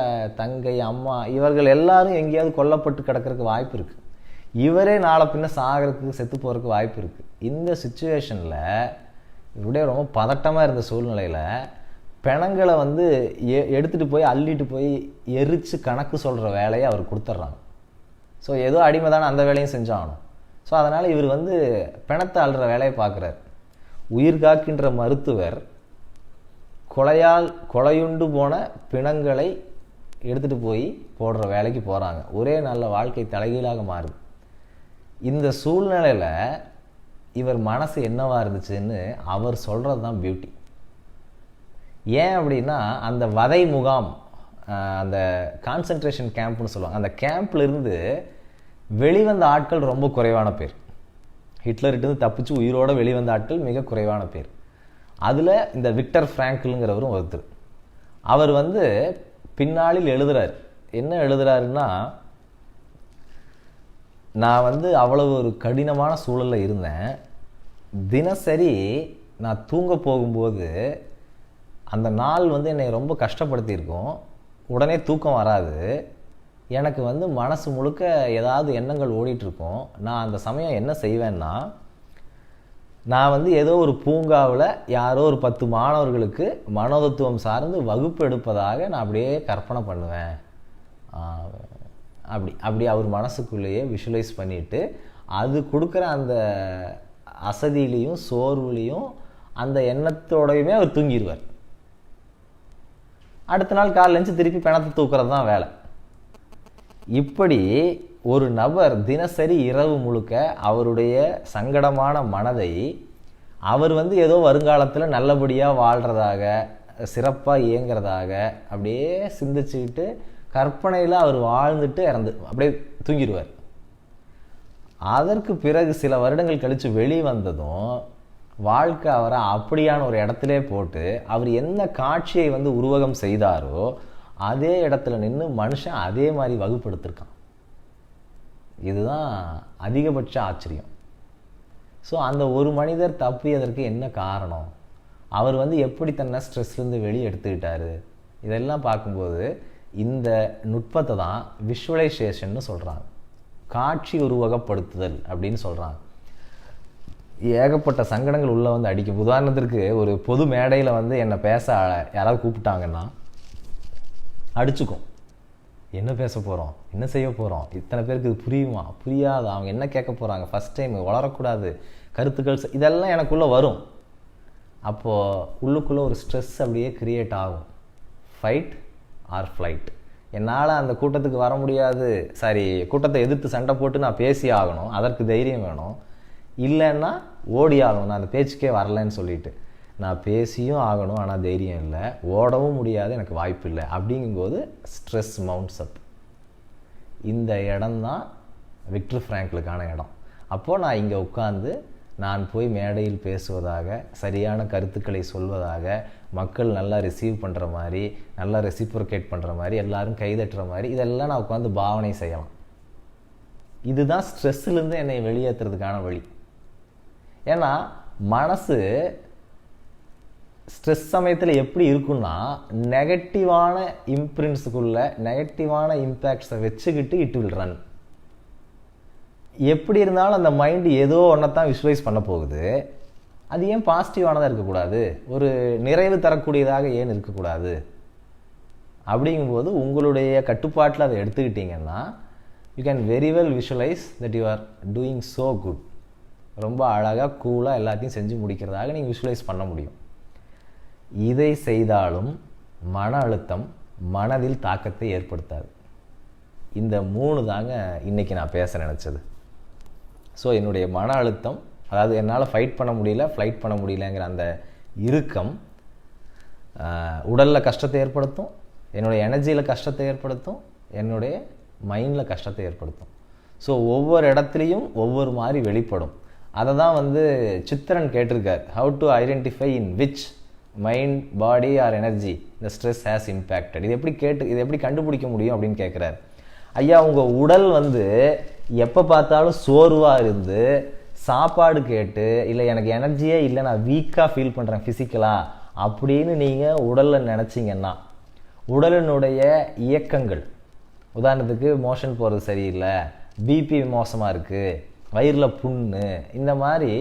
Speaker 1: தங்கை, அம்மா, இவர்கள் எல்லாரும் எங்கேயாவது கொல்லப்பட்டு கிடக்கிறதுக்கு வாய்ப்பு இருக்குது. இவரே நாளை பின்ன சாகிறதுக்கு, செத்து போகிறதுக்கு வாய்ப்பு இருக்குது. இந்த சுச்சுவேஷனில் இவருடைய ரொம்ப பதட்டமாக இருந்த சூழ்நிலையில் பிணங்களை வந்து எடுத்துகிட்டு போய் அள்ளிட்டு போய் எரித்து கணக்கு சொல்கிற வேலையை அவர் கொடுத்துட்றாங்க. ஸோ ஏதோ அடிமை தானே, அந்த வேலையும் செஞ்சாகணும். ஸோ அதனால் இவர் வந்து பிணத்தை அள்ளுற வேலையை பார்க்குறார். உயிர் காக்கின்ற மருத்துவர் கொலையுண்டு போன பிணங்களை எடுத்துகிட்டு போய் போடுற வேலைக்கு போகிறாங்க. ஒரே நல்ல வாழ்க்கை தலைகீழாக மாறுது. இந்த சூழ்நிலையில் இவர் மனசு என்னவாக இருந்துச்சுன்னு அவர் சொல்கிறது தான் பியூட்டி. ஏன் அப்படின்னா, அந்த வதை முகாம், அந்த கான்சன்ட்ரேஷன் கேம்ப்னு சொல்லுவாங்க, அந்த கேம்ப்லேருந்து வெளிவந்த ஆட்கள் ரொம்ப குறைவான பேர். ஹிட்லர்கிட்டருந்து தப்பிச்சு உயிரோடு வெளிவந்த ஆட்கள் மிக குறைவான பேர். அதில் இந்த விக்டர் ஃப்ராங்க்லுங்கிறவரும் ஒருத்தர். அவர் வந்து பின்னாளில் எழுதுகிறார். என்ன எழுதுகிறாருன்னா, நான் வந்து அவ்வளவு ஒரு கடினமான சூழலில் இருந்தேன். தினசரி நான் தூங்க போகும்போது அந்த நாள் வந்து என்னை ரொம்ப கஷ்டப்படுத்தியிருக்கும். உடனே தூக்கம் வராது. எனக்கு வந்து மனசு முழுக்க ஏதாவது எண்ணங்கள் ஓடிட்டுருக்கும். நான் அந்த சமயம் என்ன செய்வேன்னா, நான் வந்து ஏதோ ஒரு பூங்காவில் யாரோ ஒரு 10 மாணவர்களுக்கு மனோதத்துவம் சார்ந்து வகுப்பு எடுப்பதாக நான் அப்படியே கற்பனை பண்ணுவேன். அப்படி அவர் மனசுக்குள்ளேயே விஷுவலைஸ் பண்ணிவிட்டு, அது கொடுக்குற அந்த அசதியிலையும் சோர்வுலையும் அந்த எண்ணத்தோடையுமே அவர் தூங்கிடுவார். அடுத்த நாள் காலையில் எழுந்து திருப்பி பிணத்தை தூக்குறது தான் வேலை. இப்படி ஒரு நபர் தினசரி இரவு முழுக்க அவருடைய சங்கடமான மனதை அவர் வந்து ஏதோ வருங்காலத்தில் நல்லபடியாக வாழ்கிறதாக, சிறப்பாக இயங்கிறதாக அப்படியே சிந்திச்சுக்கிட்டு கற்பனையில் அவர் வாழ்ந்துட்டு அப்படியே தூங்கிடுவார். அதற்கு பிறகு சில வருடங்கள் கழித்து வெளிவந்ததும் வாழ்க்கை அவரை அப்படியான ஒரு இடத்துல போட்டு அவர் என்ன காட்சியை வந்து உருவகம் செய்தாரோ அதே இடத்துல நின்று மனுஷன் அதே மாதிரி வகுப்படுத்திருக்கான். இதுதான் அதிகபட்ச ஆச்சரியம். ஸோ அந்த ஒரு மனிதர் தப்பியதற்கு என்ன காரணம்? அவர் வந்து எப்படி தன்னை ஸ்ட்ரெஸ்லேருந்து வெளியே எடுத்துக்கிட்டாரு? இதெல்லாம் பார்க்கும்போது இந்த நுட்பத்தை தான் விஷுவலைசேஷன்னு சொல்கிறாங்க, காட்சி உருவகப்படுத்துதல் அப்படின்னு சொல்கிறாங்க. ஏகப்பட்ட சங்கடங்கள் உள்ளே வந்து அடிக்கும். உதாரணத்திற்கு, ஒரு பொது மேடையில் வந்து என்னை பேச யாராவது கூப்பிட்டாங்கன்னா அடிச்சுக்கும். என்ன பேச போகிறோம், என்ன செய்ய போகிறோம், இத்தனை பேருக்கு இது புரியுமா, புரியாது, அவங்க என்ன கேட்க போகிறாங்க, ஃபஸ்ட் டைம் வளரக்கூடாது, கருத்துக்கள், இதெல்லாம் எனக்குள்ளே வரும். அப்போது உள்ளுக்குள்ளே ஒரு ஸ்ட்ரெஸ் அப்படியே கிரியேட் ஆகும். Fight or flight. என்னால் அந்த கூட்டத்துக்கு வர முடியாது, சரி கூட்டத்தை எதிர்த்து சண்டை போட்டு நான் பேசி ஆகணும், அதற்கு தைரியம் வேணும். இல்லைன்னா ஓடி ஆகணும், நான் அந்த பேச்சுக்கே வரலன்னு சொல்லிட்டு. நான் பேசியும் ஆகணும், ஆனால் தைரியம் இல்லை, ஓடவும் முடியாது, எனக்கு வாய்ப்பு இல்லை. அப்படிங்கும்போது ஸ்ட்ரெஸ் மவுண்ட்ஸ் அப். இந்த இடம்தான் விக்டர் ஃப்ராங்க்லுக்கான இடம். அப்போது நான் இங்கே உட்காந்து நான் போய் மேடையில் பேசுவதாக, சரியான கருத்துக்களை சொல்வதாக, மக்கள் நல்லா ரிசீவ் பண்ணுற மாதிரி, நல்லா ரெசிப்ரோகேட் பண்ணுற மாதிரி, எல்லாரும் கைதட்டுற மாதிரி, இதெல்லாம் நான் உட்காந்து பாவனை செய்யலாம். இதுதான் ஸ்ட்ரெஸ்ஸுலேருந்து என்னை வெளியேற்றுறதுக்கான வழி. ஏன்னா மனசு ஸ்ட்ரெஸ் சமயத்தில் எப்படி இருக்குன்னா, நெகட்டிவான இம்ப்ரிண்ட்ஸுக்குள்ள நெகட்டிவான இம்பேக்ட்ஸை வச்சுக்கிட்டு இட் வில் ரன். எப்படி இருந்தாலும் அந்த மைண்டு ஏதோ ஒன்றைத்தான் விஷுவலைஸ் பண்ண போகுது. அது ஏன் பாசிட்டிவானதாக இருக்கக்கூடாது, ஒரு நிறைவு தரக்கூடியதாக ஏன் இருக்கக்கூடாது? அப்படிங்கும்போது உங்களுடைய கட்டுப்பாட்டில் அதை எடுத்துக்கிட்டிங்கன்னா you can very well visualise that you are doing so good. ரொம்ப அழகாக கூலாக எல்லாத்தையும் செஞ்சு முடிக்கிறதாக நீங்கள் விஷுவலைஸ் பண்ண முடியும். இதை செய்தாலும் மன அழுத்தம் மனதில் தாக்கத்தை ஏற்படுத்தாது. இந்த 3 தாங்க இன்றைக்கி நான் பேச நினச்சது. ஸோ என்னுடைய மன அழுத்தம், அதாவது என்னால் ஃபைட் பண்ண முடியல, ஃப்ளைட் பண்ண முடியலங்கிற அந்த இறுக்கம் உடலில் கஷ்டத்தை ஏற்படுத்தும், என்னுடைய எனர்ஜியில் கஷ்டத்தை ஏற்படுத்தும், என்னுடைய மைண்டில் கஷ்டத்தை ஏற்படுத்தும். ஸோ ஒவ்வொரு இடத்துலையும் ஒவ்வொரு மாதிரி வெளிப்படும். அதை தான் சித்திரன் கேட்டிருக்கார், how to identify in which mind, body or energy the stress has impacted. இது எப்படி கண்டுபிடிக்க முடியும் அப்படின்னு கேட்குறாரு. ஐயா, உங்கள் உடல் எப்போ பார்த்தாலும் சோர்வாக இருந்து சாப்பாடு கேட்டு, இல்லை எனக்கு எனர்ஜியே இல்லை, நான் வீக்காக ஃபீல் பண்ணுறேன் ஃபிசிக்கலாக அப்படின்னு நீங்கள் உடலில் நினச்சிங்கன்னா, உடலினுடைய இயக்கங்கள், உதாரணத்துக்கு மோஷன் போகிறது சரியில்லை, பிபி மோசமாக இருக்குது, வயிறில் புண்ணு, இந்த மாதிரி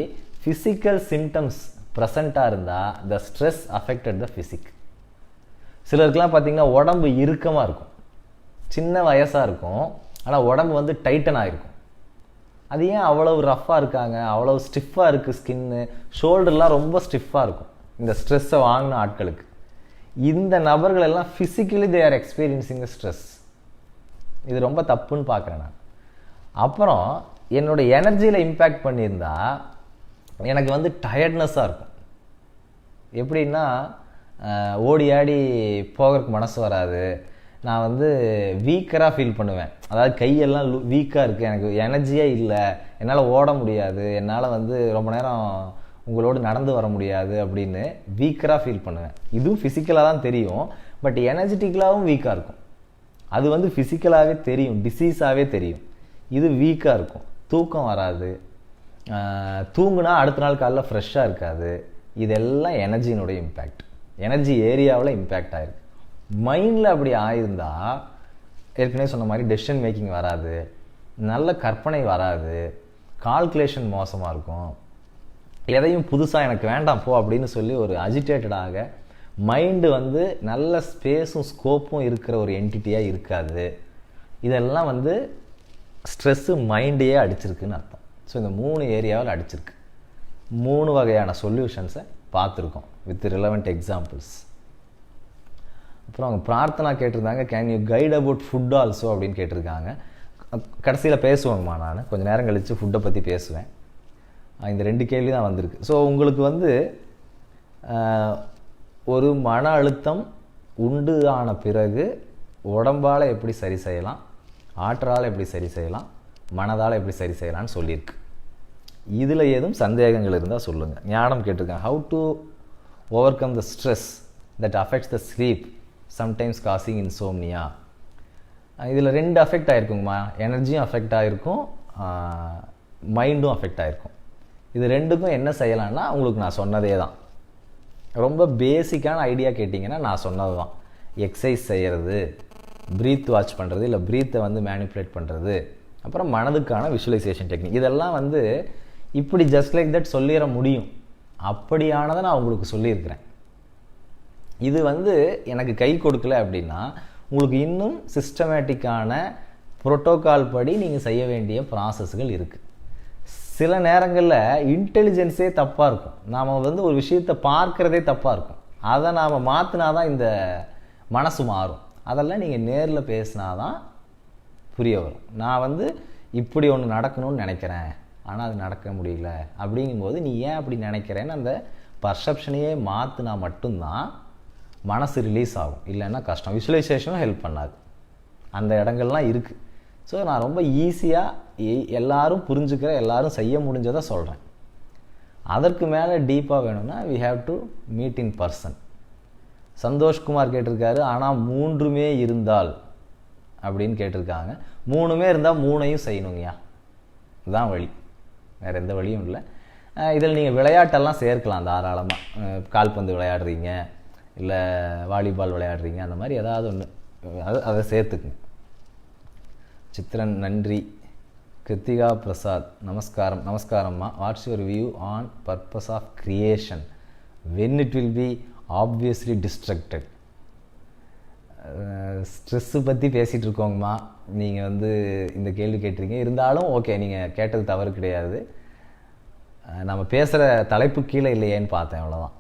Speaker 1: ஃபிசிக்கல் சிம்டம்ஸ் ப்ரெசண்ட்டாக இருந்தால் the stress affected the physique. சிலருக்குலாம் பார்த்திங்கன்னா உடம்பு இறுக்கமாக இருக்கும், சின்ன வயசாக இருக்கும், ஆனால் உடம்பு டைட்டன் ஆகிருக்கும். அது ஏன் அவ்வளவு ரஃப்பாக இருக்காங்க, அவ்வளவு ஸ்டிஃபாக இருக்குது ஸ்கின்னு, ஷோல்டர்லாம் ரொம்ப ஸ்டிஃபாக இருக்கும் இந்த ஸ்ட்ரெஸ்ஸை வாங்கின ஆட்களுக்கு. இந்த நபர்கள் எல்லாம் physically they are experiencing the stress. இது ரொம்ப தப்புன்னு பார்க்குறேன் நான். அப்புறம் என்னோடய எனர்ஜியில் இம்பேக்ட் பண்ணியிருந்தா எனக்கு டயர்ட்னஸாக இருக்கும். எப்படின்னா ஓடி ஆடி போகிறதுக்கு மனசு வராது, நான் வீக்கராக ஃபீல் பண்ணுவேன். அதாவது கையெல்லாம் வீக்காக இருக்குது, எனக்கு எனர்ஜியே இல்லை, என்னால் ஓட முடியாது, என்னால் ரொம்ப நேரம் உங்களோடு நடந்து வர முடியாது அப்படின்னு வீக்கராக ஃபீல் பண்ணுவேன். இதுவும் ஃபிசிக்கலாக தான் தெரியும், பட் எனர்ஜெட்டிக்கலாகவும் வீக்காக இருக்கும். அது ஃபிசிக்கலாகவே தெரியும், டிசீஸாகவே தெரியும். இது வீக்காக இருக்கும், தூக்கம் வராது, தூங்குனா அடுத்த நாள் காலைல ஃப்ரெஷ்ஷாக இருக்காது. இதெல்லாம் எனர்ஜியினுடைய இம்பேக்ட், எனர்ஜி ஏரியாவில் இம்பேக்ட் ஆகிருக்கு. மைண்டில் அப்படி ஆயிருந்தா ஏற்கனவே சொன்ன மாதிரி டெசிஷன் மேக்கிங் வராது, நல்ல கற்பனை வராது, கால்குலேஷன் மோசமாக இருக்கும், எதையும் புதுசாக எனக்கு வேண்டாம் போ அப்படின்னு சொல்லி ஒரு அஜிடேட்டடாக மைண்டு நல்ல ஸ்பேஸும் ஸ்கோப்பும் இருக்கிற ஒரு என்டிட்டியாக இருக்காது. இதெல்லாம் ஸ்ட்ரெஸ்ஸு மைண்டையே அடிச்சிருக்குன்னு அர்த்தம். ஸோ இந்த 3 ஏரியாவில் அடிச்சிருக்கு. 3 வகையான சொல்யூஷன்ஸை பார்த்துருக்கோம் வித் ரிலவெண்ட் எக்ஸாம்பிள்ஸ். அப்புறம் அவங்க பிரார்த்தனா கேட்டிருந்தாங்க, can you guide about food also அப்படின்னு கேட்டிருக்காங்க. கடைசியில் பேசுவாங்கம்மா, நான் கொஞ்சம் நேரம் கழித்து ஃபுட்டை பற்றி பேசுவேன். இந்த 2 கேள்வி தான் வந்திருக்கு. ஸோ உங்களுக்கு ஒரு மன அழுத்தம் உண்டு ஆன பிறகு உடம்பால் எப்படி சரி செய்யலாம், ஆற்றலால் எப்படி சரி செய்யலாம், மனதால் எப்படி சரி செய்யலாம்னு சொல்லியிருக்கு. இதில் ஏதும் சந்தேகங்கள் இருந்தால் சொல்லுங்கள். ஞானம் கேட்டிருக்காங்க, how to over come the stress that affects the sleep sometimes causing insomnia. இதில் 2 அஃபெக்ட் ஆகிருக்குங்கம்மா, எனர்ஜியும் அஃபெக்ட் ஆகிருக்கும், மைண்டும் அஃபெக்ட் ஆகிருக்கும். இது 2க்கும் என்ன செய்யலாம்னா உங்களுக்கு நான் சொன்னதே தான். ரொம்ப பேசிக்கான ஐடியா கேட்டிங்கன்னா நான் சொன்னது தான். எக்ஸசைஸ் செய்கிறது, ப்ரீத் வாட்ச் பண்ணுறது, இல்லை ப்ரீத்தை மேனிப்புலேட் பண்ணுறது, அப்புறம் மனதுக்கான விஷுவலைசேஷன் டெக்னிக். இதெல்லாம் இப்படி ஜஸ்ட் லைக் தட் சொல்லிட முடியும். அப்படியானதை நான் உங்களுக்கு சொல்லியிருக்கிறேன். இது எனக்கு கை கொடுக்கல அப்படின்னா உங்களுக்கு இன்னும் சிஸ்டமேட்டிக்கான புரோட்டோகால் படி நீங்கள் செய்ய வேண்டிய ப்ராசஸ்கள் இருக்குது. சில நேரங்களில் இன்டெலிஜென்ஸே தப்பாக இருக்கும், நாம் ஒரு விஷயத்தை பார்க்குறதே தப்பாக இருக்கும். அதை நாம் மாற்றினா தான் இந்த மனசு மாறும். அதெல்லாம் நீங்கள் நேரில் பேசினா தான் புரிய வரும். நான் இப்படி ஒன்று நடக்கணும்னு நினைக்கிறேன், ஆனால் அது நடக்க முடியல அப்படிங்கும்போது நீ ஏன் அப்படி நினைக்கிறேன்னு அந்த பர்செப்ஷனையே மாற்றினா மட்டும்தான் மனசு ரிலீஸ் ஆகும், இல்லைன்னா கஷ்டம். விஷுவலைசேஷனும் ஹெல்ப் பண்ணாது. அந்த இடங்கள்லாம் இருக்குது. ஸோ நான் ரொம்ப ஈஸியாக எல்லாரும் புரிஞ்சுக்கிற, எல்லாரும் செய்ய முடிஞ்சதை சொல்கிறேன். அதற்கு மேலே டீப்பாக வேணும்னா we have to meet in person. Santhoshkumar கேட்டிருக்காரு, ஆனால் 3மே இருந்தால் அப்படின்னு கேட்டிருக்காங்க. 3மே இருந்தால் 3ஐயும் செய்யணுங்கய்யா, இதுதான் வழி, வேறு எந்த வழியும் இல்லை. இதில் நீங்கள் விளையாட்டெல்லாம் சேர்க்கலாம் தாராளமாக. கால்பந்து விளையாடுறீங்க, இல்லை வாலிபால் விளையாடுறீங்க, அந்த மாதிரி ஏதாவது ஒன்று அதை சேர்த்துக்குங்க. சித்ரன் நன்றி. கிருத்திகா பிரசாத் நமஸ்காரம். நமஸ்காரம்மா. What's your view on purpose of creation when it will be obviously destructed? Stress பற்றி பேசிகிட்டு இருக்கோங்கம்மா. நீங்கள் இந்த கேள்வி கேட்டிருக்கீங்க. இருந்தாலும் ஓகே, நீங்கள் கேட்டது தவறு கிடையாது. நம்ம பேசுகிற தலைப்பு கீழே இல்லையேன்னு பார்த்தேன், அவ்வளோதான்.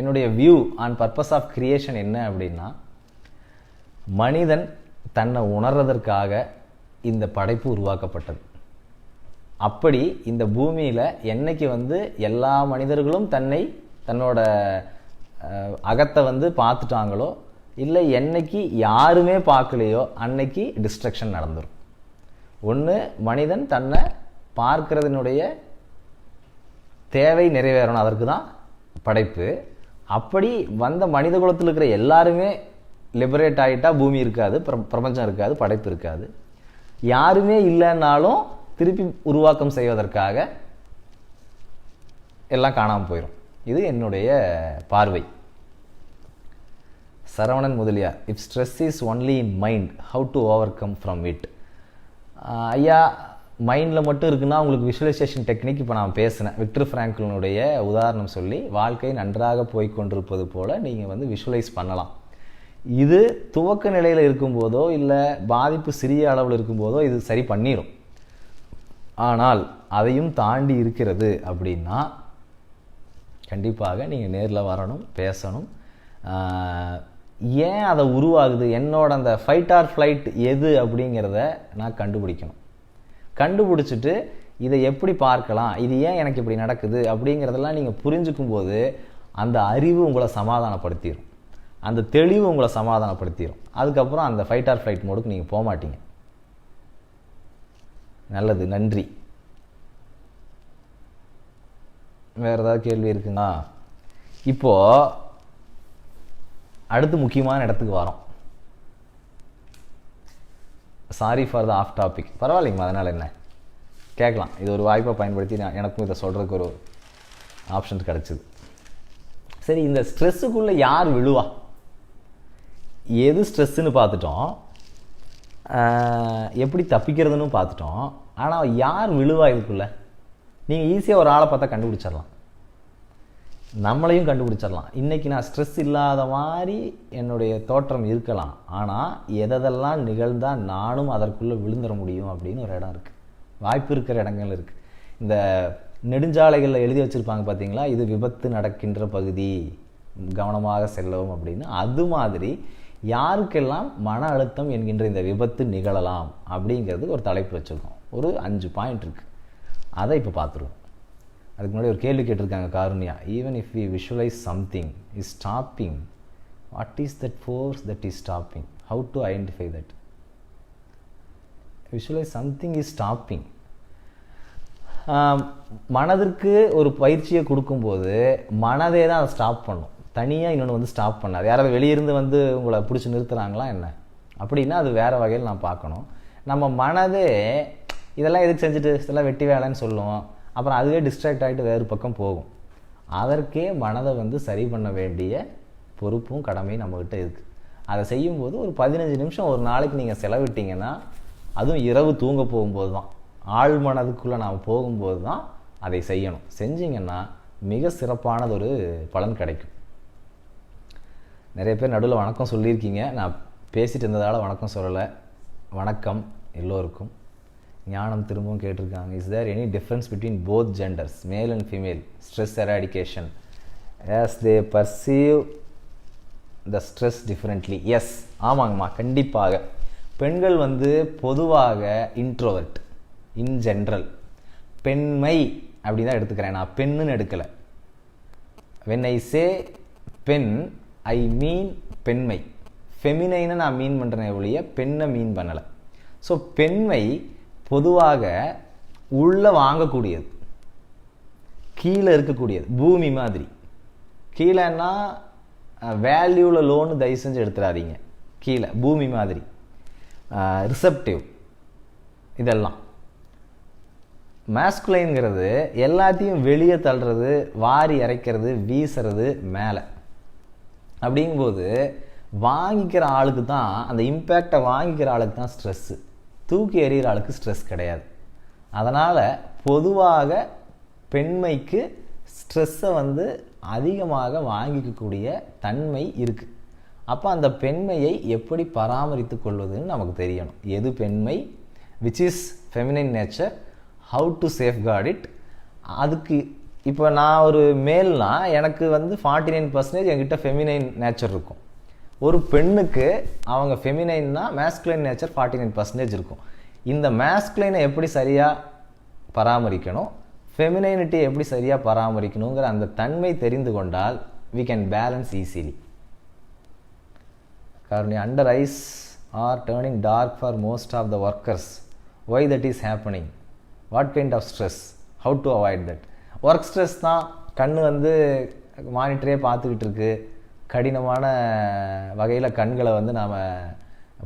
Speaker 1: என்னுடைய view on purpose of creation என்ன அப்படின்னா, மனிதன் தன்னை உணர்றதற்காக இந்த படைப்பு உருவாக்கப்பட்டது. அப்படி இந்த பூமியில் என்னைக்கு எல்லா மனிதர்களும் தன்னோட அகத்தை பார்த்துட்டாங்களோ, இல்லை என்னைக்கு யாருமே பார்க்கலையோ அன்னைக்கு டிஸ்ட்ரக்ஷன் நடந்துடும். ஒன்று, மனிதன் தன்னை பார்க்கறதுனுடைய தேவை நிறைவேறணும், அதற்கு தான் படைப்பு. அப்படி வந்த மனித குலத்தில் இருக்கிற எல்லாருமே லிபரேட் ஆகிட்டா பூமி இருக்காது, பிரபஞ்சம் இருக்காது, படைப்பு இருக்காது. யாருமே இல்லைன்னாலும் திருப்பி உருவாக்கம் செய்வதற்காக எல்லாம் காணாமல் போயிடும். இது என்னுடைய பார்வை. Saravanan Mudaliar, if stress is only in mind, how to over come from it? ஐயா, மைண்டில் மட்டும் இருக்குன்னா உங்களுக்கு விஷுவலைசேஷன் டெக்னிக் இப்போ நான் பேசினேன். விக்டர் ஃப்ராங்க்லினுடைய உதாரணம் சொல்லி, வாழ்க்கை நன்றாக போய்கொண்டிருப்பது போல் நீங்கள் விஷுவலைஸ் பண்ணலாம். இது துவக்க நிலையில் இருக்கும்போதோ இல்லை பாதிப்பு சிறிய அளவில் இருக்கும்போதோ இது சரி பண்ணிடும். ஆனால் அதையும் தாண்டி இருக்கிறது அப்படின்னா கண்டிப்பாக நீங்கள் நேரில் வரணும், பேசணும். ஏன் அதை உருவாகுது, என்னோட அந்த ஃபைட் ஆர் ஃப்ளைட் எது அப்படிங்கிறத நான் கண்டுபிடிக்கணும். கண்டுபிடிச்சிட்டு இதை எப்படி பார்க்கலாம், இது ஏன் எனக்கு இப்படி நடக்குது அப்படிங்கிறதெல்லாம் நீங்கள் புரிஞ்சுக்கும் போது அந்த அறிவு உங்களை சமாதானப்படுத்திடும், அந்த தெளிவு உங்களை சமாதானப்படுத்திடும். அதுக்கப்புறம் அந்த ஃபைட் ஆர் ஃப்ளைட் மோடுக்கு நீங்கள் போக மாட்டீங்க. நல்லது, நன்றி. வேறு ஏதாவது கேள்வி இருக்குங்களா? இப்போது அடுத்து முக்கியமான இடத்துக்கு வரோம். Sorry for the off topic. பரவாயில்லைங்கம்மா, அதனால் என்ன, கேட்கலாம். இது ஒரு வாய்ப்பை பயன்படுத்தி எனக்கும் இதை சொல்கிறதுக்கு ஒரு ஆப்ஷன் கிடச்சிது. சரி, இந்த ஸ்ட்ரெஸ்ஸுக்குள்ளே யார் விழுவா? எது ஸ்ட்ரெஸ்ஸுன்னு பார்த்துட்டோம், எப்படி தப்பிக்கிறதுன்னு பார்த்துட்டோம். ஆனால் யார் விழுவா இதுக்குள்ளே? நீங்கள் ஈஸியாக ஒரு ஆளை பார்த்தா கண்டுபிடிச்சிடலாம், நம்மளையும் கண்டுபிடிச்சிடலாம். இன்றைக்கி நான் ஸ்ட்ரெஸ் இல்லாத மாதிரி என்னுடைய தோற்றம் இருக்கலாம், ஆனால் எதெல்லாம் நிகழ்ந்தால் நானும் அதற்குள்ளே விழுந்துட முடியும் அப்படின்னு ஒரு இடம் இருக்குது, வாய்ப்பு இருக்கிற இடங்கள் இருக்குது. இந்த நெடுஞ்சாலைகளில் எழுதி வச்சுருப்பாங்க பார்த்தீங்களா, இது விபத்து நடக்கின்ற பகுதி, கவனமாக செல்லவும் அப்படின்னு. அது மாதிரி யாருக்கெல்லாம் மன அழுத்தம் என்கின்ற இந்த விபத்து நிகழலாம் அப்படிங்கிறது ஒரு தலைப்பு வச்சுருக்கோம். ஒரு 5 பாயிண்ட் இருக்குது, அதை இப்போ பார்த்துருவோம். அதுக்கு முன்னாடி ஒரு கேள்வி கேட்டிருக்காங்க Karunya. Even if we visualise something is stopping, what is that force that is stopping? How to identify that? Visualise something is stopping. மனதிற்கு ஒரு பயிற்சியை கொடுக்கும்போது மனதே தான் அதை ஸ்டாப் பண்ணும், தனியாக இன்னொன்று ஸ்டாப் பண்ணாது. யாராவது வெளியிருந்து உங்களை பிடிச்சி நிறுத்துகிறாங்களா என்ன அப்படின்னா அது வேறு வகையில் நான் பார்க்கணும். நம்ம மனதே இதெல்லாம் எதுக்கு செஞ்சுட்டு இதெல்லாம் வெட்டி வேலைன்னு சொல்லுவோம், அப்புறம் அதுவே டிஸ்ட்ராக்ட் ஆகிட்டு வேறு பக்கம் போகும். அதற்கே மனதை சரி பண்ண வேண்டிய பொறுப்பும் கடமையும் நம்மக்கிட்ட இருக்குது. அதை செய்யும்போது ஒரு 15 நிமிஷம் ஒரு நாளைக்கு நீங்கள் செலவிட்டீங்கன்னா, அதுவும் இரவு தூங்க போகும்போது தான், ஆழ் மனதுக்குள்ளே நாம் போகும்போது தான் அதை செய்யணும். செஞ்சிங்கன்னா மிக சிறப்பானதொரு பலன் கிடைக்கும். நிறைய பேர் நடுவில் வணக்கம் சொல்லியிருக்கீங்க, நான் பேசிட்டு இருந்ததால் வணக்கம் சொல்லலை. வணக்கம் எல்லோருக்கும். ஞானம் திரும்பவும் கேட்டிருக்காங்க, is there any difference between both genders, male and female, stress eradication as they perceive the stress differently? Yes, ஆமாங்கம்மா, கண்டிப்பாக. பெண்கள் பொதுவாக இன்ட்ரோவர்ட் இன் ஜென்ரல். பெண்மை அப்படி தான் எடுத்துக்கிறேன், நான் பெண்ணுன்னு எடுக்கலை. when I say பெண், ஐ மீன் பெண்மை. ஃபெமினைனை நான் மீன் பண்ணுறேன் ஒழிய பெண்ணை மீன் பண்ணலை. ஸோ பெண்மை பொதுவாக உள்ள வாங்கக்கூடியது, கீழே இருக்கக்கூடியது, பூமி மாதிரி. கீழேன்னா வேல்யூவில் லோனு தயவு செஞ்சு எடுத்துடாதீங்க. கீழே பூமி மாதிரி, ரிசப்டிவ். இதெல்லாம் மேஸ்குலைன்கிறது எல்லாத்தையும் வெளியே தள்ளுறது, வாரி இறைக்கிறது, வீசுறது மேலே. அப்படிங்கும்போது வாங்கிக்கிற ஆளுக்கு தான், அந்த இம்பேக்டை வாங்கிக்கிற ஆளுக்கு தான் ஸ்ட்ரெஸ்ஸு. தூக்கி எறிகிற ஆளுக்கு ஸ்ட்ரெஸ் கிடையாது. அதனால் பொதுவாக பெண்மைக்கு ஸ்ட்ரெஸ்ஸை அதிகமாக வாங்கிக்கக்கூடிய தன்மை இருக்குது. அப்போ அந்த பெண்மையை எப்படி பராமரித்து கொள்வதுன்னு நமக்கு தெரியணும். எது பெண்மை, which is feminine nature, how to safeguard it. அதுக்கு இப்போ நான் ஒரு மேல்னா எனக்கு 49% என்கிட்ட ஃபெமினைன் நேச்சர் இருக்கும். ஒரு பெண்ணுக்கு அவங்க ஃபெமினைன்னா மேஸ்குலைன் நேச்சர் 49% இருக்கும். இந்த மேஸ்குலைனை எப்படி சரியாக பராமரிக்கணும், ஃபெமினைனிட்டியை எப்படி சரியாக பராமரிக்கணுங்கிற அந்த தன்மை தெரிந்து கொண்டால் we can balance easily. Karunya, under eyes are turning dark for most of the workers. Why that is happening? What kind of stress? How to avoid that? Work stress தான். கண்ணு மானிட்டரே பார்த்துக்கிட்டு இருக்கு. கடினமான வகையில் கண்களை நாம்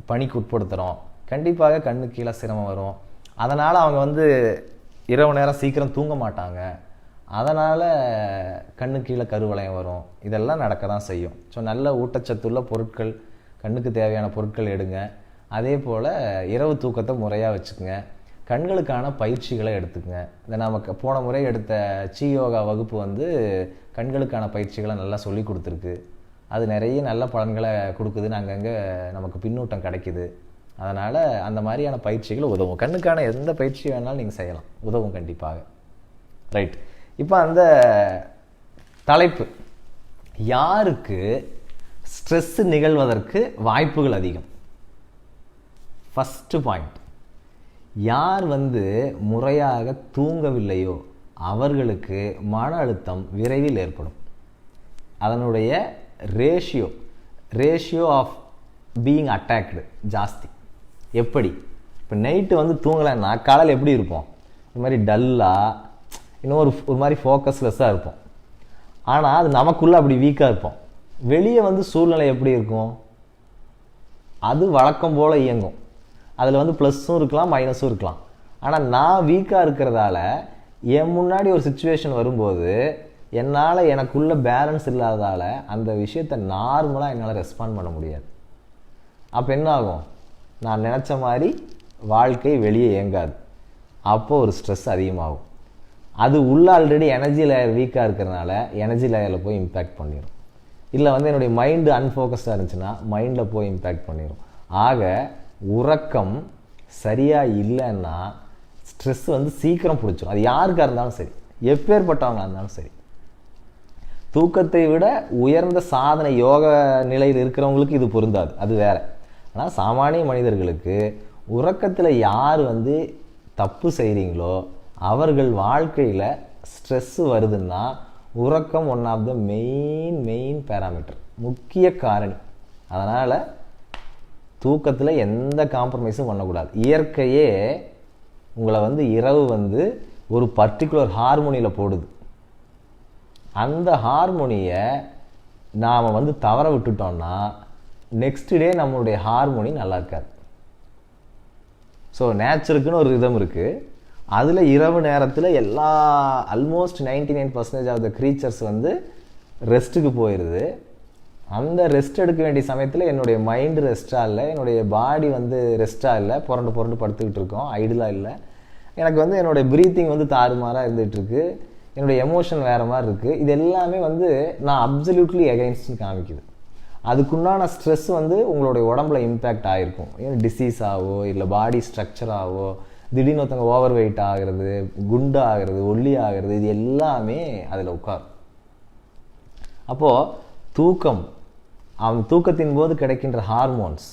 Speaker 1: பணிக்கு உட்படுத்துகிறோம். கண்டிப்பாக கண்ணு கீழே சிரமம் வரும். அதனால் அவங்க இரவு நேரம் சீக்கிரம் தூங்க மாட்டாங்க. அதனால் கண்ணு கீழே கருவளையம் வரும். இதெல்லாம் நடக்க தான் செய்யும். ஸோ நல்ல ஊட்டச்சத்துள்ள பொருட்கள், கண்ணுக்கு தேவையான பொருட்கள் எடுங்க. அதே போல் இரவு தூக்கத்தை முறையாக வச்சுக்கோங்க. கண்களுக்கான பயிற்சிகளை எடுத்துக்கங்க. இந்த நமக்கு போன முறை எடுத்த சி யோகா வகுப்பு கண்களுக்கான பயிற்சிகளை நல்லா சொல்லி கொடுத்துருக்கு. அது நிறைய நல்ல பலன்களை கொடுக்குதுன்னு அங்கங்கே நமக்கு பின்னூட்டம் கிடைக்குது. அதனால் அந்த மாதிரியான பயிற்சிகள் உதவும். கண்ணுக்கான எந்த பயிற்சி வேணாலும் நீங்கள் செய்யலாம், உதவும் கண்டிப்பாக. ரைட். இப்போ அந்த தலைப்பு, யாருக்கு ஸ்ட்ரெஸ் நிகழ்வதற்கு வாய்ப்புகள் அதிகம்? ஃபஸ்ட்டு பாயிண்ட், யார் முறையாக தூங்கவில்லையோ அவர்களுக்கு மன அழுத்தம் விரைவில் ஏற்படும். அதனுடைய ரேஷியோ ஆஃப் பீயிங் அட்டாக்டு ஜாஸ்தி. எப்படி? இப்போ நைட்டு தூங்கலைன்னா காலையில் எப்படி இருப்போம்? இது மாதிரி டல்லாக, இன்னும் ஒரு மாதிரி ஃபோக்கஸ்லெஸ்ஸாக இருப்போம். ஆனால் அது நமக்குள்ளே அப்படி வீக்காக இருப்போம். வெளியே சூழ்நிலை எப்படி இருக்கும்? அது வழக்கம் போல் இயங்கும். அதில் ப்ளஸ்ஸும் இருக்கலாம், மைனஸும் இருக்கலாம். ஆனால் நான் வீக்காக இருக்கிறதால என் முன்னாடி ஒரு சுச்சுவேஷன் வரும்போது என்னால் எனக்குள்ள பேலன்ஸ் இல்லாததால் அந்த விஷயத்தை நார்மலாக என்னால் ரெஸ்பாண்ட் பண்ண முடியாது. அப்போ என்ன ஆகும்? நான் நினச்ச மாதிரி வாழ்க்கை வெளியே இயங்காது. அப்போது ஒரு ஸ்ட்ரெஸ் அதிகமாகும். அது உள்ள ஆல்ரெடி எனர்ஜி லேயர் வீக்காக இருக்கிறதுனால எனர்ஜி லேயரில் போய் இம்பேக்ட் பண்ணிடும். இல்லை என்னுடைய மைண்டு அன்ஃபோக்கஸ்டாக இருந்துச்சுன்னா மைண்டில் போய் இம்பேக்ட் பண்ணிடும். ஆக உறக்கம் சரியாக இல்லைன்னா ஸ்ட்ரெஸ் சீக்கிரம் பிடிச்சிடும். அது யாருக்காக இருந்தாலும் சரி, எப்பேற்பட்டவங்களாக இருந்தாலும் சரி. தூக்கத்தை விட உயர்ந்த சாதனை யோக நிலையில் இருக்கிறவங்களுக்கு இது பொருந்தாது, அது வேற. ஆனால் சாமானிய மனிதர்களுக்கு உறக்கத்தில் யார் தப்பு செய்கிறீங்களோ அவர்கள் வாழ்க்கையில் ஸ்ட்ரெஸ்ஸு வருதுன்னா உறக்கம் one of the main parameter, முக்கிய காரணி. அதனால் தூக்கத்தில் எந்த காம்ப்ரமைஸும் பண்ணக்கூடாது. இயற்கையே உங்களை இரவு ஒரு பர்டிகுலர் ஹார்மோனியில் போடுது. அந்த ஹார்மோனியை நாம் தவற விட்டுட்டோம்னா நெக்ஸ்ட் டே நம்மளுடைய ஹார்மோனி நல்லா இருக்காது. ஸோ நேச்சருக்குன்னு ஒரு ரிதம் இருக்குது. அதில் இரவு நேரத்தில் ஆல்மோஸ்ட் 99% ஆஃப் த க்ரீச்சர்ஸ் ரெஸ்ட்டுக்கு போயிடுது. அந்த ரெஸ்ட் எடுக்க வேண்டிய சமயத்தில் என்னுடைய மைண்டு ரெஸ்ட்டாக இல்லை, என்னுடைய பாடி ரெஸ்ட்டாக இல்லை, புரண்டு படுத்துக்கிட்டு இருக்கோம், ஐடிலாக இல்லை. எனக்கு என்னுடைய ப்ரீத்திங் தாறுமாறாக இருந்துகிட்ருக்கு, என்னுடைய எமோஷன் வேறு மாதிரி இருக்குது. இது எல்லாமே நான் அப்சல்யூட்லி எகைன்ஸ்ட்னு காமிக்குது. அதுக்குண்டான ஸ்ட்ரெஸ் உங்களுடைய உடம்புல இம்பேக்ட் ஆகிருக்கும். டிசீஸ் ஆகவோ இல்லை பாடி ஸ்ட்ரக்சராகவோ, திடீர்னு ஒருத்தவங்க ஓவர் வெயிட் ஆகிறது, குண்டு ஆகிறது, ஒல்லி ஆகிறது, இது எல்லாமே அதில் உட்காரும். அப்போது தூக்கம், அவன் தூக்கத்தின் போது கிடைக்கின்ற ஹார்மோன்ஸ்,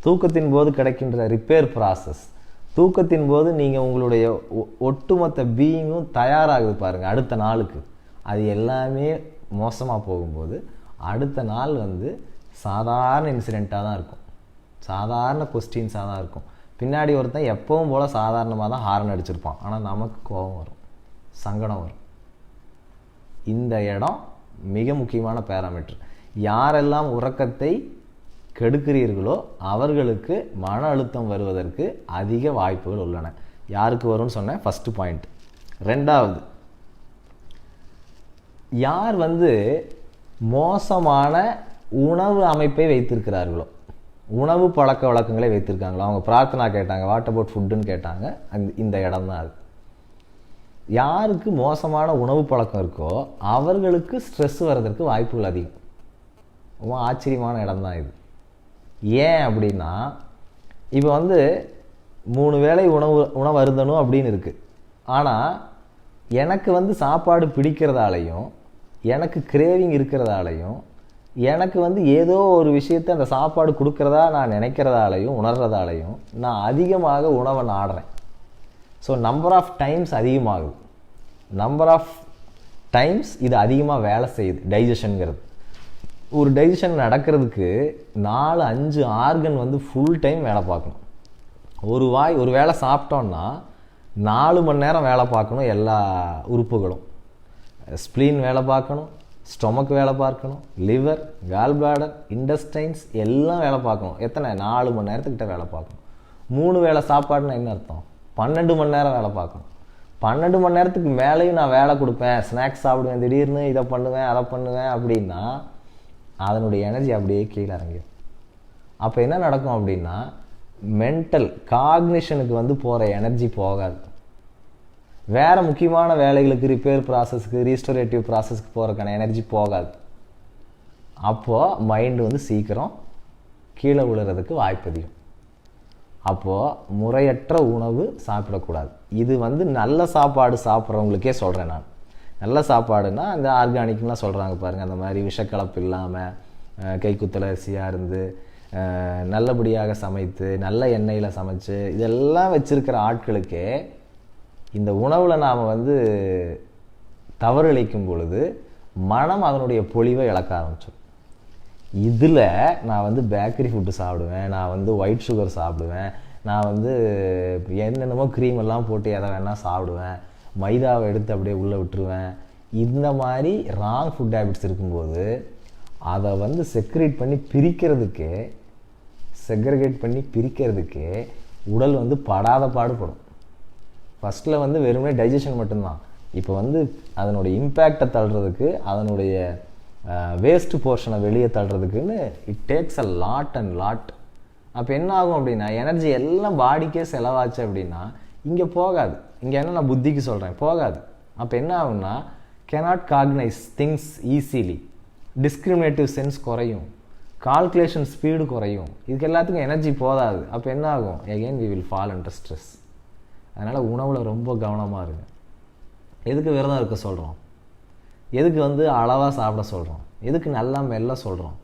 Speaker 1: தூக்கத்தின் போது கிடைக்கின்ற ரிப்பேர் ப்ராசஸ், தூக்கத்தின் போது நீங்கள் உங்களுடைய ஒட்டுமொத்த பீயிங்கும் தயாராகுது பாருங்கள் அடுத்த நாளுக்கு. அது எல்லாமே மோசமாக போகும்போது அடுத்த நாள் வந்து சாதாரண இன்சிடெண்ட்டாக தான் இருக்கும், சாதாரண கொஸ்டின்ஸாக தான் இருக்கும். பின்னாடி ஒருத்தன் எப்பவும் போல் சாதாரணமாக தான் ஹார்ன் அடிச்சிருப்பான், ஆனால் நமக்கு கோபம் வரும், சங்கடம் வரும். இந்த இடம் மிக முக்கியமான பேராமீட்டர். யாரெல்லாம் உறக்கத்தை கெடுக்கிறீர்களோ அவர்களுக்கு மன அழுத்தம் வருவதற்கு அதிக வாய்ப்புகள் உள்ளன. யாருக்கு வரும்னு சொன்னேன், ஃபஸ்ட்டு பாயிண்ட். ரெண்டாவது, யார் வந்து மோசமான உணவு அமைப்பை வைத்திருக்கிறார்களோ, உணவு பழக்க வழக்கங்களை வைத்திருக்காங்களோ, அவங்க பிரார்த்தனா கேட்டாங்க, வாட் அபவுட் ஃபுட்டுன்னு கேட்டாங்க, இந்த இடம் தான் அது. யாருக்கு மோசமான உணவு பழக்கம் இருக்கோ அவர்களுக்கு ஸ்ட்ரெஸ் வர்றதற்கு வாய்ப்புகள் அதிகம். ரொம்ப ஆச்சரியமான இடம் தான் இது. ஏன் அப்படின்னா, இப்போ வந்து 3 வேளை உணவு அருந்தணும் அப்படின்னு இருக்குது. ஆனால் எனக்கு வந்து சாப்பாடு பிடிக்கிறதாலையும் எனக்கு கிரேவிங் இருக்கிறதாலையும் எனக்கு வந்து ஏதோ ஒரு விஷயத்தை அந்த சாப்பாடு கொடுக்குறதா நான் நினைக்கிறதாலையும் உணர்றதாலையும் நான் அதிகமாக உணவை நாடுறேன். ஸோ நம்பர் ஆஃப் டைம்ஸ் அதிகமாகுது. நம்பர் ஆஃப் டைம்ஸ் இது அதிகமாக வேலை செய்யுது டைஜஷனுங்கிறது. ஒரு டைஜஷன் நடக்கிறதுக்கு 4-5 ஆர்கன் வந்து ஃபுல் டைம் வேலை பார்க்கணும். ஒரு வேளை சாப்பிட்டோன்னா 4 மணி நேரம் வேலை பார்க்கணும். எல்லா உறுப்புகளும், ஸ்ப்ளீன் வேலை பார்க்கணும், ஸ்டொமக் வேலை பார்க்கணும், லிவர், கால் பிளாடர், இன்டெஸ்டைன்ஸ் எல்லாம் வேலை பார்க்கணும். எத்தனை? 4 மணி நேரத்துக்கிட்ட வேலை பார்க்கணும். 3 வேளை சாப்பாடுன்னா என்ன அர்த்தம்? 12 மணி நேரம் வேலை பார்க்கணும். 12 மணி நேரத்துக்கு மேலேயும் நான் வேலை கொடுப்பேன், ஸ்நாக்ஸ் சாப்பிடுவேன், திடீர்னு இதை பண்ணுவேன் அதை பண்ணுவேன் அப்படின்னா அதனுடைய எனர்ஜி அப்படியே கீழே இறங்கிடும். அப்போ என்ன நடக்கும் அப்படின்னா, மென்டல் காக்னிஷனுக்கு வந்து போகிற எனர்ஜி போகாது. வேறு முக்கியமான வேலைகளுக்கு, ரிப்பேர் ப்ராசஸ்க்கு, ரீஸ்டோரேட்டிவ் ப்ராசஸ்க்கு போகிறதுக்கான எனர்ஜி போகாது. அப்போது மைண்டு வந்து சீக்கிரம் கீழே விழுறதுக்கு வாய்ப்பு அதிகம். அப்போது முறையற்ற உணவு சாப்பிடக்கூடாது. இது வந்து நல்ல சாப்பாடு சாப்பிட்றவங்களுக்கே சொல்கிறேன் நான். நல்ல சாப்பாடுன்னா அந்த ஆர்கானிக்லாம் சொல்கிறாங்க பாருங்கள், அந்த மாதிரி விஷக்கலப்பு இல்லாமல் கைக்குத்தல் அரிசியாக இருந்து நல்லபடியாக சமைத்து நல்ல எண்ணெயில் சமைச்சு இதெல்லாம் வச்சுருக்கிற ஆட்களுக்கே இந்த உணவில் நாம் வந்து தவறிழைக்கும் பொழுது மனம் அதனுடைய பொலிவை இழக்க ஆரம்பிச்சிடும். இதில் நான் வந்து பேக்கரி ஃபுட்டு சாப்பிடுவேன், நான் வந்து ஒயிட் சுகர் சாப்பிடுவேன், நான் வந்து என்னென்னமோ க்ரீம் எல்லாம் போட்டு எதை வேணால் சாப்பிடுவேன், மைதாவை எடுத்து அப்படியே உள்ளே விட்டுருவேன். இந்த மாதிரி ராங் ஃபுட் ஹேபிட்ஸ் இருக்கும்போது அதை வந்து செக்ரேட் பண்ணி பிரிக்கிறதுக்கு உடல் வந்து படாத பாடுபடும். ஃபஸ்ட்டில் வந்து வெறுமனே டைஜஷன் மட்டும்தான். இப்போ வந்து அதனுடைய இம்பேக்டை தள்ளுறதுக்கு, அதனுடைய வேஸ்ட் போர்ஷனை வெளியே தள்ளுறதுக்குன்னு it takes a lot and lot. அப்போ என்ன ஆகும் அப்படின்னா, எனர்ஜி எல்லாம் பாடிக்கே செலவாச்சு அப்படின்னா இங்கே போகாது. இங்கே என்ன நான் புத்திக்கு சொல்கிறேன், போகாது. அப்போ என்ன ஆகும்னா, cannot cognize things easily, discriminative sense குறையும், கால்குலேஷன் ஸ்பீடு குறையும், இதுக்கு எல்லாத்துக்கும் எனர்ஜி போதாது. அப்போ என்ன ஆகும், again we will fall under stress. அதனால் உணவில் ரொம்ப கவனமாக இருங்க. எதுக்கு விரதம் இருக்க சொல்கிறோம், எதுக்கு வந்து அளவாக சாப்பிட சொல்கிறோம், எதுக்கு நல்லா மெல்ல சொல்கிறோம்,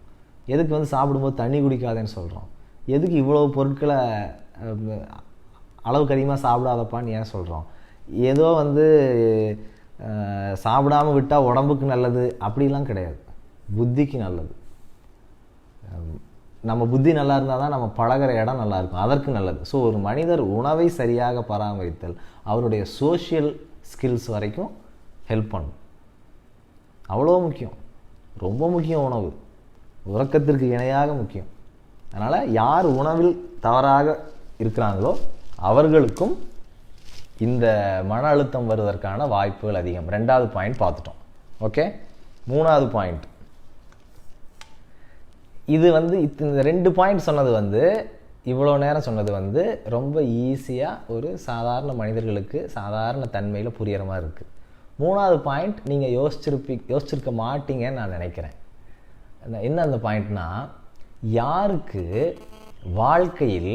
Speaker 1: எதுக்கு வந்து சாப்பிடும்போது தண்ணி குடிக்காதேன்னு சொல்கிறோம், எதுக்கு இவ்வளோ பொருட்களை அளவுக்கு அதிகமாக சாப்பிடாதப்பான்னு ஏன் சொல்கிறோம், ஏதோ வந்து சாப்பிடாமல் விட்டால் உடம்புக்கு நல்லது அப்படிலாம் கிடையாது, புத்திக்கு நல்லது. நம்ம புத்தி நல்லா இருந்தால் தான் நம்ம பழகிற இடம் நல்லா இருக்கும், அதற்கு நல்லது. ஸோ ஒரு மனிதர் உணவை சரியாக பராமரித்தல் அவருடைய சோஷியல் ஸ்கில்ஸ் வரைக்கும் ஹெல்ப் பண்ணும். அவ்வளோ முக்கியம், ரொம்ப முக்கியம். உணவு உறக்கத்திற்கு இணையாக முக்கியம். அதனால் யார் உணவில் தவறாக இருக்கிறாங்களோ அவர்களுக்கும் இந்த மன அழுத்தம் வருவதற்கான வாய்ப்புகள் அதிகம். 2வது பாயிண்ட் பார்த்துட்டோம். ஓகே, 3வது பாயிண்ட். இது வந்து இந்த 2 பாயிண்ட் சொன்னது வந்து, இவ்வளோ நேரம் சொன்னது வந்து ரொம்ப ஈஸியாக ஒரு சாதாரண மனிதர்களுக்கு சாதாரண தன்மையில் புரிகிற மாதிரி இருக்குது. 3வது பாயிண்ட் நீங்கள் யோசிச்சிருக்க மாட்டீங்கன்னு நான் நினைக்கிறேன். என்ன அந்த பாயிண்ட்னா, யாருக்கு வாழ்க்கையில்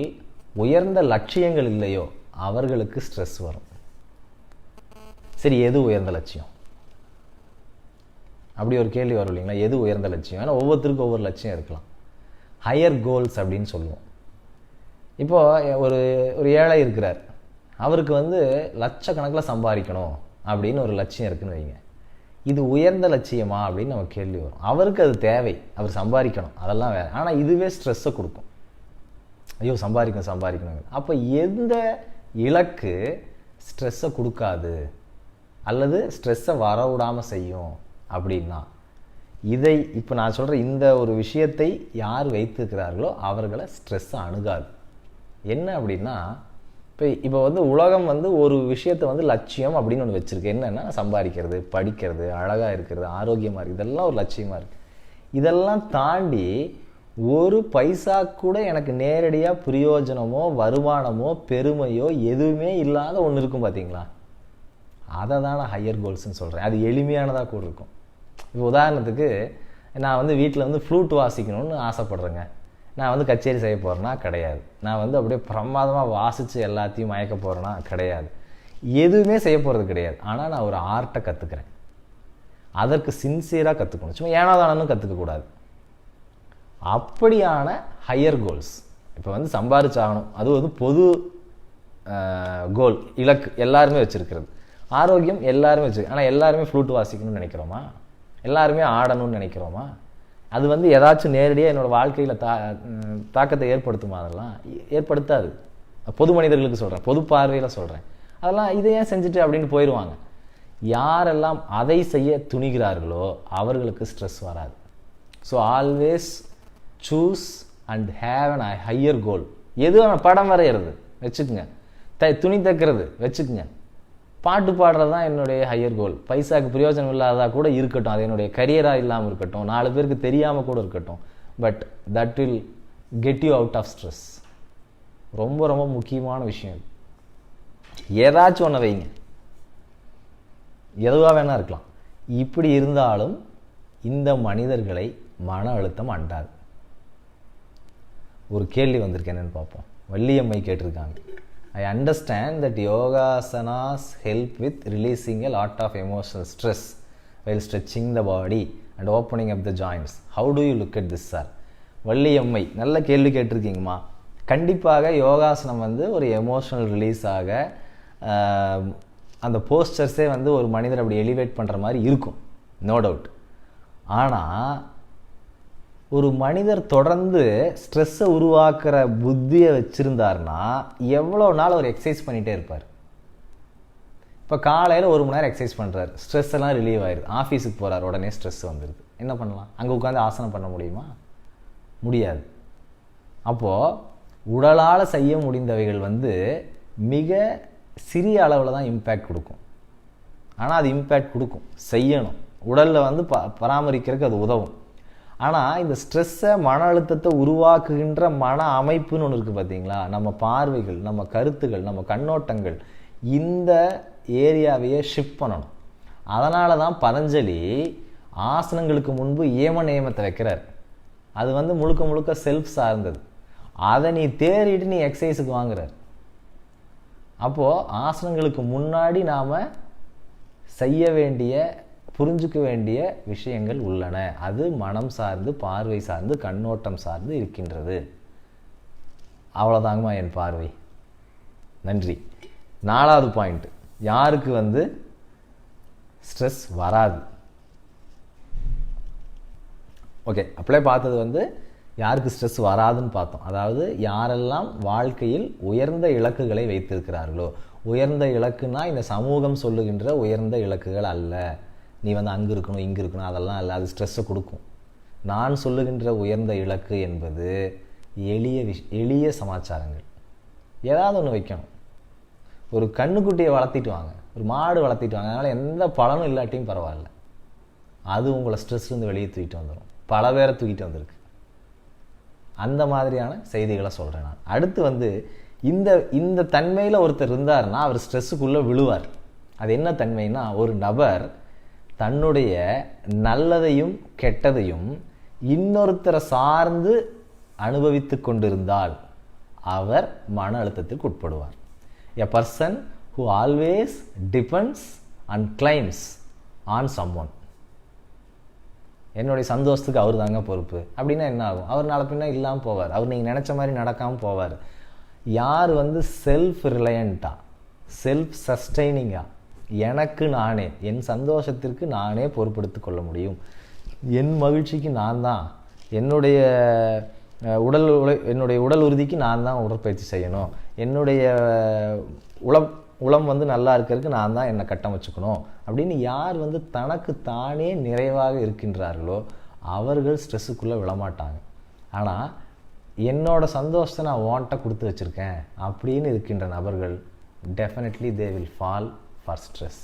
Speaker 1: உயர்ந்த லட்சியங்கள் இல்லையோ அவர்களுக்கு ஸ்ட்ரெஸ் வரும். சரி, எது உயர்ந்த லட்சியம்? அப்படி ஒரு கேள்வி வரும் இல்லைங்களா, எது உயர்ந்த லட்சியம்? ஏன்னா ஒவ்வொருத்தருக்கும் ஒவ்வொரு லட்சியம் இருக்கலாம். ஹையர் கோல்ஸ் அப்படின்னு சொல்லுவோம். இப்போது ஒரு ஒரு ஏழை இருக்கிறார், அவருக்கு வந்து லட்சக்கணக்கில் சம்பாதிக்கணும் அப்படின்னு ஒரு லட்சியம் இருக்குன்னு வைங்க. இது உயர்ந்த லட்சியமா அப்படின்னு நம்ம கேள்வி வரும். அவருக்கு அது தேவை, அவர் சம்பாதிக்கணும், அதெல்லாம் வேறு. ஆனால் இதுவே ஸ்ட்ரெஸ்ஸை கொடுக்கும். ஐயோ சம்பாதிக்கணும். அப்போ எந்த இலக்கு ஸ்ட்ரெஸ்ஸை கொடுக்காது அல்லது ஸ்ட்ரெஸ்ஸை வரவிடாமல் செய்யும் அப்படின்னா, இதை இப்போ நான் சொல்கிற இந்த ஒரு விஷயத்தை யார் வைத்திருக்கிறார்களோ அவர்களை ஸ்ட்ரெஸ்ஸை அணுகாது. என்ன அப்படின்னா, இப்போ வந்து உலகம் வந்து ஒரு விஷயத்தை வந்து லட்சியம் அப்படின்னு ஒன்று வச்சுருக்கு. என்னென்னா சம்பாதிக்கிறது, படிக்கிறது, அழகாக இருக்கிறது, ஆரோக்கியமாக இருக்குது, இதெல்லாம் ஒரு லட்சியமாக இருக்குது. இதெல்லாம் தாண்டி ஒரு பைசா கூட எனக்கு நேரடியாக பிரயோஜனமோ வருமானமோ பெருமையோ எதுவுமே இல்லாத ஒன்று இருக்கும் பார்த்தீங்களா, அதை தான் நான் ஹையர் கோல்ஸ்ன்னு சொல்கிறேன். அது எளிமையானதாக கூட இருக்கும். இப்போ உதாரணத்துக்கு நான் வந்து வீட்டில் வந்து ஃப்ளூட் வாசிக்கணும்னு ஆசைப்பட்றேங்க. நான் வந்து கச்சேரி செய்ய போகிறேன்னா கிடையாது. நான் வந்து அப்படியே பிரமாதமாக வாசித்து எல்லாத்தையும் மயக்க போகிறேன்னா கிடையாது. எதுவுமே செய்ய போகிறது கிடையாது. ஆனால் நான் ஒரு ஆர்ட்டை கற்றுக்கிறேன். அதற்கு சின்சியராக கற்றுக்கணும். சும்மா ஏனாதானு கற்றுக்கக்கூடாது. அப்படியான ஹையர் கோல்ஸ் இப்போ வந்து சம்பாதிச்சாகணும், அது வந்து பொது கோல், இலக்கு எல்லாருமே வச்சுருக்கிறது. ஆரோக்கியம் எல்லாருமே வச்சுருக்கு. ஆனால் எல்லாருமே ஃப்ளூட் வாசிக்கணும்னு நினைக்கிறோமா? எல்லாருமே ஆடணும்னு நினைக்கிறோமா? அது வந்து ஏதாச்சும் நேரடியாக என்னோடய வாழ்க்கையில் தாக்கத்தை ஏற்படுத்துமா? அதெல்லாம் ஏற்படுத்தாது. பொது மனிதர்களுக்கு சொல்கிறேன், பொது பார்வையில் சொல்கிறேன். அதெல்லாம் இதை ஏன் செஞ்சுட்டு அப்படின்னு போயிடுவாங்க. யாரெல்லாம் அதை செய்ய துணிகிறார்களோ அவர்களுக்கு ஸ்ட்ரெஸ் வராது. So always choose and have an higher goal. எது படம் வரைகிறது வச்சுக்குங்க, துணி தைக்கிறது வச்சுக்குங்க, பாட்டு பாடுறது தான் என்னுடைய ஹையர் கோல். பைசாவுக்கு பிரயோஜனம் இல்லாததாக கூட இருக்கட்டும், அது என்னுடைய கரியராக இல்லாமல் இருக்கட்டும், 4 பேருக்கு தெரியாமல் கூட இருக்கட்டும், but that will get you out of stress. ரொம்ப ரொம்ப முக்கியமான விஷயம். ஏதாச்சும் ஒன்று வைங்க, எதுவாக வேணா இருக்கலாம். இப்படி இருந்தாலும் இந்த மனிதர்களை மன அழுத்தம் அண்டாது. ஒரு கேள்வி வந்திருக்கு, என்னன்னு பார்ப்போம். வள்ளியம்மை கேட்டிருக்காங்க, I understand that yogasanas help with releasing a lot of emotional stress while stretching the body and opening up the joints. How do you look at this, sir? Valliammai நல்ல கேள்வி கேட்டிருக்கீங்கம்மா. கண்டிப்பாக யோகாசனம் வந்து ஒரு எமோஷனல் ரிலீஸாக அந்த போஸ்டர்ஸே வந்து ஒரு மனிதர் அப்படி எலிவேட் பண்ணுற மாதிரி இருக்கும், நோ டவுட். ஆனால் ஒரு மனிதர் தொடர்ந்து ஸ்ட்ரெஸ்ஸை உருவாக்குற புத்தியை வச்சுருந்தார்னா எவ்வளோ நாள் அவர் எக்ஸசைஸ் பண்ணிகிட்டே இருப்பார். இப்போ காலையில் 1 மணி நேரம் எக்ஸசைஸ் பண்ணுறாரு, ஸ்ட்ரெஸ் எல்லாம் ரிலீவ் ஆயிடுது. ஆஃபீஸுக்கு போகிறார், உடனே ஸ்ட்ரெஸ் வந்துடுது. என்ன பண்ணலாம்? அங்கே உட்காந்து ஆசனம் பண்ண முடியுமா? முடியாது. அப்போது உடலால் செய்ய முடிந்தவைகள் வந்து மிக சிறிய அளவில் தான் இம்பேக்ட் கொடுக்கும். ஆனால் அது இம்பேக்ட் கொடுக்கும், செய்யணும். உடலில் வந்து பராமரிக்கிறதுக்கு அது உதவும். ஆனால் இந்த ஸ்ட்ரெஸ்ஸை, மன அழுத்தத்தை உருவாக்குகின்ற மன அமைப்புன்னு ஒன்று இருக்குது பார்த்தீங்களா, நம்ம பார்வைகள், நம்ம கருத்துகள், நம்ம கண்ணோட்டங்கள், இந்த ஏரியாவையே ஷிஃப்ட் பண்ணணும். அதனால தான் பதஞ்சலி ஆசனங்களுக்கு முன்பு ஏம நியமத்தை வைக்கிறார். அது வந்து முழுக்க முழுக்க செல்ஃப் சார்ந்தது. அதை நீ தேறிட்டு நீ எக்ஸசைஸுக்கு வாங்குறார். அப்போது ஆசனங்களுக்கு முன்னாடி நாம் செய்ய வேண்டிய, புரிஞ்சுக்க வேண்டிய விஷயங்கள் உள்ளன. அது மனம் சார்ந்து, பார்வை சார்ந்து, கண்ணோட்டம் சார்ந்து இருக்கின்றது. அவ்வளோதாங்கம்மா என் பார்வை. நன்றி. 4வது பாயிண்ட், யாருக்கு வந்து ஸ்ட்ரெஸ் வராது? ஓகே, அப்படியே பார்த்தது வந்து யாருக்கு ஸ்ட்ரெஸ் வராதுன்னு பார்த்தோம். அதாவது யாரெல்லாம் வாழ்க்கையில் உயர்ந்த இலக்குகளை வைத்திருக்கிறார்களோ. உயர்ந்த இலக்குன்னா இந்த சமூகம் சொல்லுகின்ற உயர்ந்த இலக்குகள் அல்ல. நீ வந்து அங்கே இருக்கணும், இங்கே இருக்கணும், அதெல்லாம் இல்லை, அது ஸ்ட்ரெஸ்ஸை கொடுக்கும். நான் சொல்லுகின்ற உயர்ந்த இலக்கு என்பது எளிய சமாச்சாரங்கள். ஏதாவது ஒன்று வைக்கணும். ஒரு கண்ணுக்குட்டியை வளர்த்திட்டு வாங்க, ஒரு மாடு வளர்த்திட்டு வாங்க, அதனால் எந்த பலனும் இல்லாட்டியும் பரவாயில்ல, அது உங்களை ஸ்ட்ரெஸ்லேருந்து வெளியே தூக்கிட்டு வந்துடும். பல பேரை தூக்கிட்டு வந்திருக்கு. அந்த மாதிரியான செய்திகளை சொல்கிறேன் நான். அடுத்து வந்து இந்த தன்மையில் ஒருத்தர் இருந்தார்னா அவர் ஸ்ட்ரெஸ்ஸுக்குள்ளே விழுவார். அது என்ன தன்மைன்னா, ஒரு நபர் தன்னுடைய நல்லதையும் கெட்டதையும் இன்னொருத்தரை சார்ந்து அனுபவித்து கொண்டிருந்தால் அவர் மன அழுத்தத்திற்கு உட்படுவார். A person who always depends and claims on someone. என்னுடைய சந்தோஷத்துக்கு அவர் தாங்க பொறுப்பு அப்படின்னா என்ன ஆகும்? அவர் நாளை பின்னா இல்லாமல் போவார். அவர் நீங்கள் நினச்ச மாதிரி நடக்காமல் போவார். யார் வந்து செல்ஃப் ரிலையண்ட்டாக, செல்ஃப் சஸ்டைனிங்காக, எனக்கு நானே, என் சந்தோஷத்திற்கு நானே பொறுப்படுத்தி கொள்ள முடியும், என் மகிழ்ச்சிக்கு நான் தான், என்னுடைய உடல் உறுதிக்கு நான் தான் உடற்பயிற்சி செய்யணும், என்னுடைய உளம் வந்து நல்லா இருக்கிறதுக்கு நான் தான் என்னை கட்டமைச்சுக்கணும் அப்படின்னு யார் வந்து தனக்கு தானே நிறைவாக இருக்கின்றார்களோ அவர்கள் ஸ்ட்ரெஸ்ஸுக்குள்ளே விழமாட்டாங்க. ஆனால் என்னோட சந்தோஷத்தை நான் வாண்ட்டை கொடுத்து வச்சுருக்கேன் அப்படின்னு இருக்கின்ற நபர்கள் definitely they will fall for stress.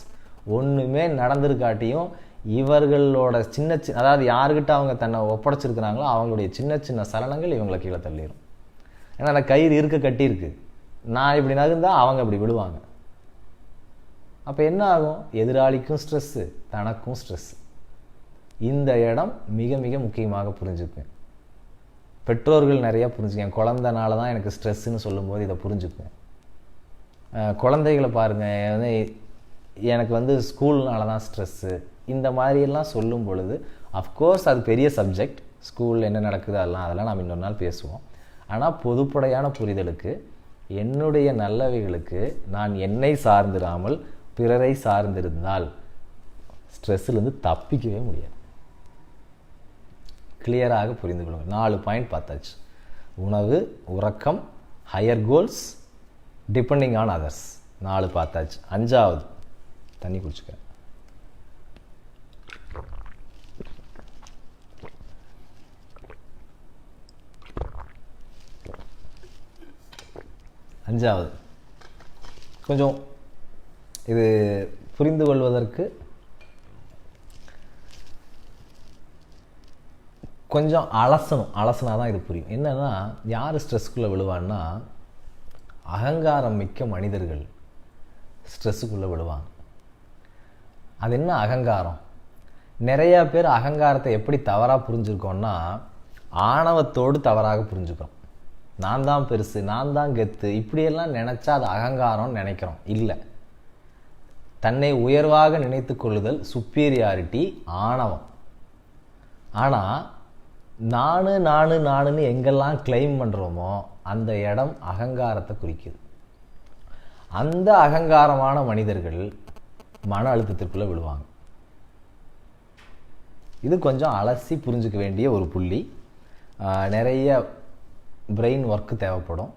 Speaker 1: ஒன்றுமே நடந்திருக்காட்டியும் இவர்களோட சின்ன அதாவது யாருக்கிட்ட அவங்க தன்னை ஒப்படைச்சிருக்கிறாங்களோ அவங்களுடைய சின்ன சின்ன சலனங்கள் இவங்களை கீழே தள்ளிடும். ஏன்னா அந்த கயிறு இருக்க கட்டியிருக்கு, நான் இப்படி நகர்ந்தால் அவங்க அப்படி விடுவாங்க. அப்போ என்ன ஆகும்? எதிராளிக்கும் ஸ்ட்ரெஸ்ஸு, தனக்கும் ஸ்ட்ரெஸ்ஸு. இந்த இடம் மிக மிக முக்கியமாக புரிஞ்சுக்குவேன். பெற்றோர்கள் நிறையா புரிஞ்சுக்கேன். குழந்தைனால தான் எனக்கு ஸ்ட்ரெஸ்ஸுன்னு சொல்லும்போது இதை புரிஞ்சுக்குவேன். குழந்தைகளை பாருங்கள், வந்து எனக்கு வந்து ஸ்கூல்னால தான் ஸ்ட்ரெஸ்ஸு இந்த மாதிரியெல்லாம் சொல்லும் பொழுது அஃப்கோர்ஸ் அது பெரிய சப்ஜெக்ட், ஸ்கூலில் என்ன நடக்குது அதெல்லாம் நாம் இன்னொரு நாள் பேசுவோம். ஆனால் பொதுப்படையான புரிதலுக்கு என்னுடைய நல்லவைகளுக்கு நான் என்னை சார்ந்திராமல் பிறரை சார்ந்திருந்தால் ஸ்ட்ரெஸ்ஸிலேருந்து தப்பிக்கவே முடியாது. கிளியராக புரிந்து கொள்ளுங்கள். 4 பாயிண்ட் பார்த்தாச்சு. உணவு, உறக்கம், higher goals, depending on others. 4 பார்த்தாச்சு. 5வது தண்ணி குடிச்சுக்க. அஞ்சாவது கொஞ்சம் இது புரிந்து கொள்வதற்கு கொஞ்சம் அலசனா தான் இது புரியும். என்னன்னா, யார் ஸ்ட்ரெஸ்க்குள்ளே விழுவான்னா அகங்காரம் மிக்க மனிதர்கள் ஸ்ட்ரெஸ்ஸுக்குள்ளே விழுவாங்க. அது என்ன அகங்காரம்? நிறையா பேர் அகங்காரத்தை எப்படி தவறாக புரிஞ்சுருக்கோன்னா ஆணவத்தோடு தவறாக புரிஞ்சுக்கிறோம். நான் தான் பெருசு, நான் தான் கெத்து, இப்படியெல்லாம் நினச்சா அது அகங்காரம்னு நினைக்கிறோம். இல்லை, தன்னை உயர்வாக நினைத்து கொள்ளுதல் சுப்பீரியாரிட்டி, ஆணவம். ஆனால் நானுன்னு எங்கெல்லாம் கிளைம் பண்ணுறோமோ அந்த இடம் அகங்காரத்தை குறிக்குது. அந்த அகங்காரமான மனிதர்கள் மன அழுத்தத்திற்குள்ளே விழுவாங்க. இது கொஞ்சம் அலசி புரிஞ்சுக்க வேண்டிய ஒரு புள்ளி. நிறைய பிரெயின் ஒர்க்கு தேவைப்படும்.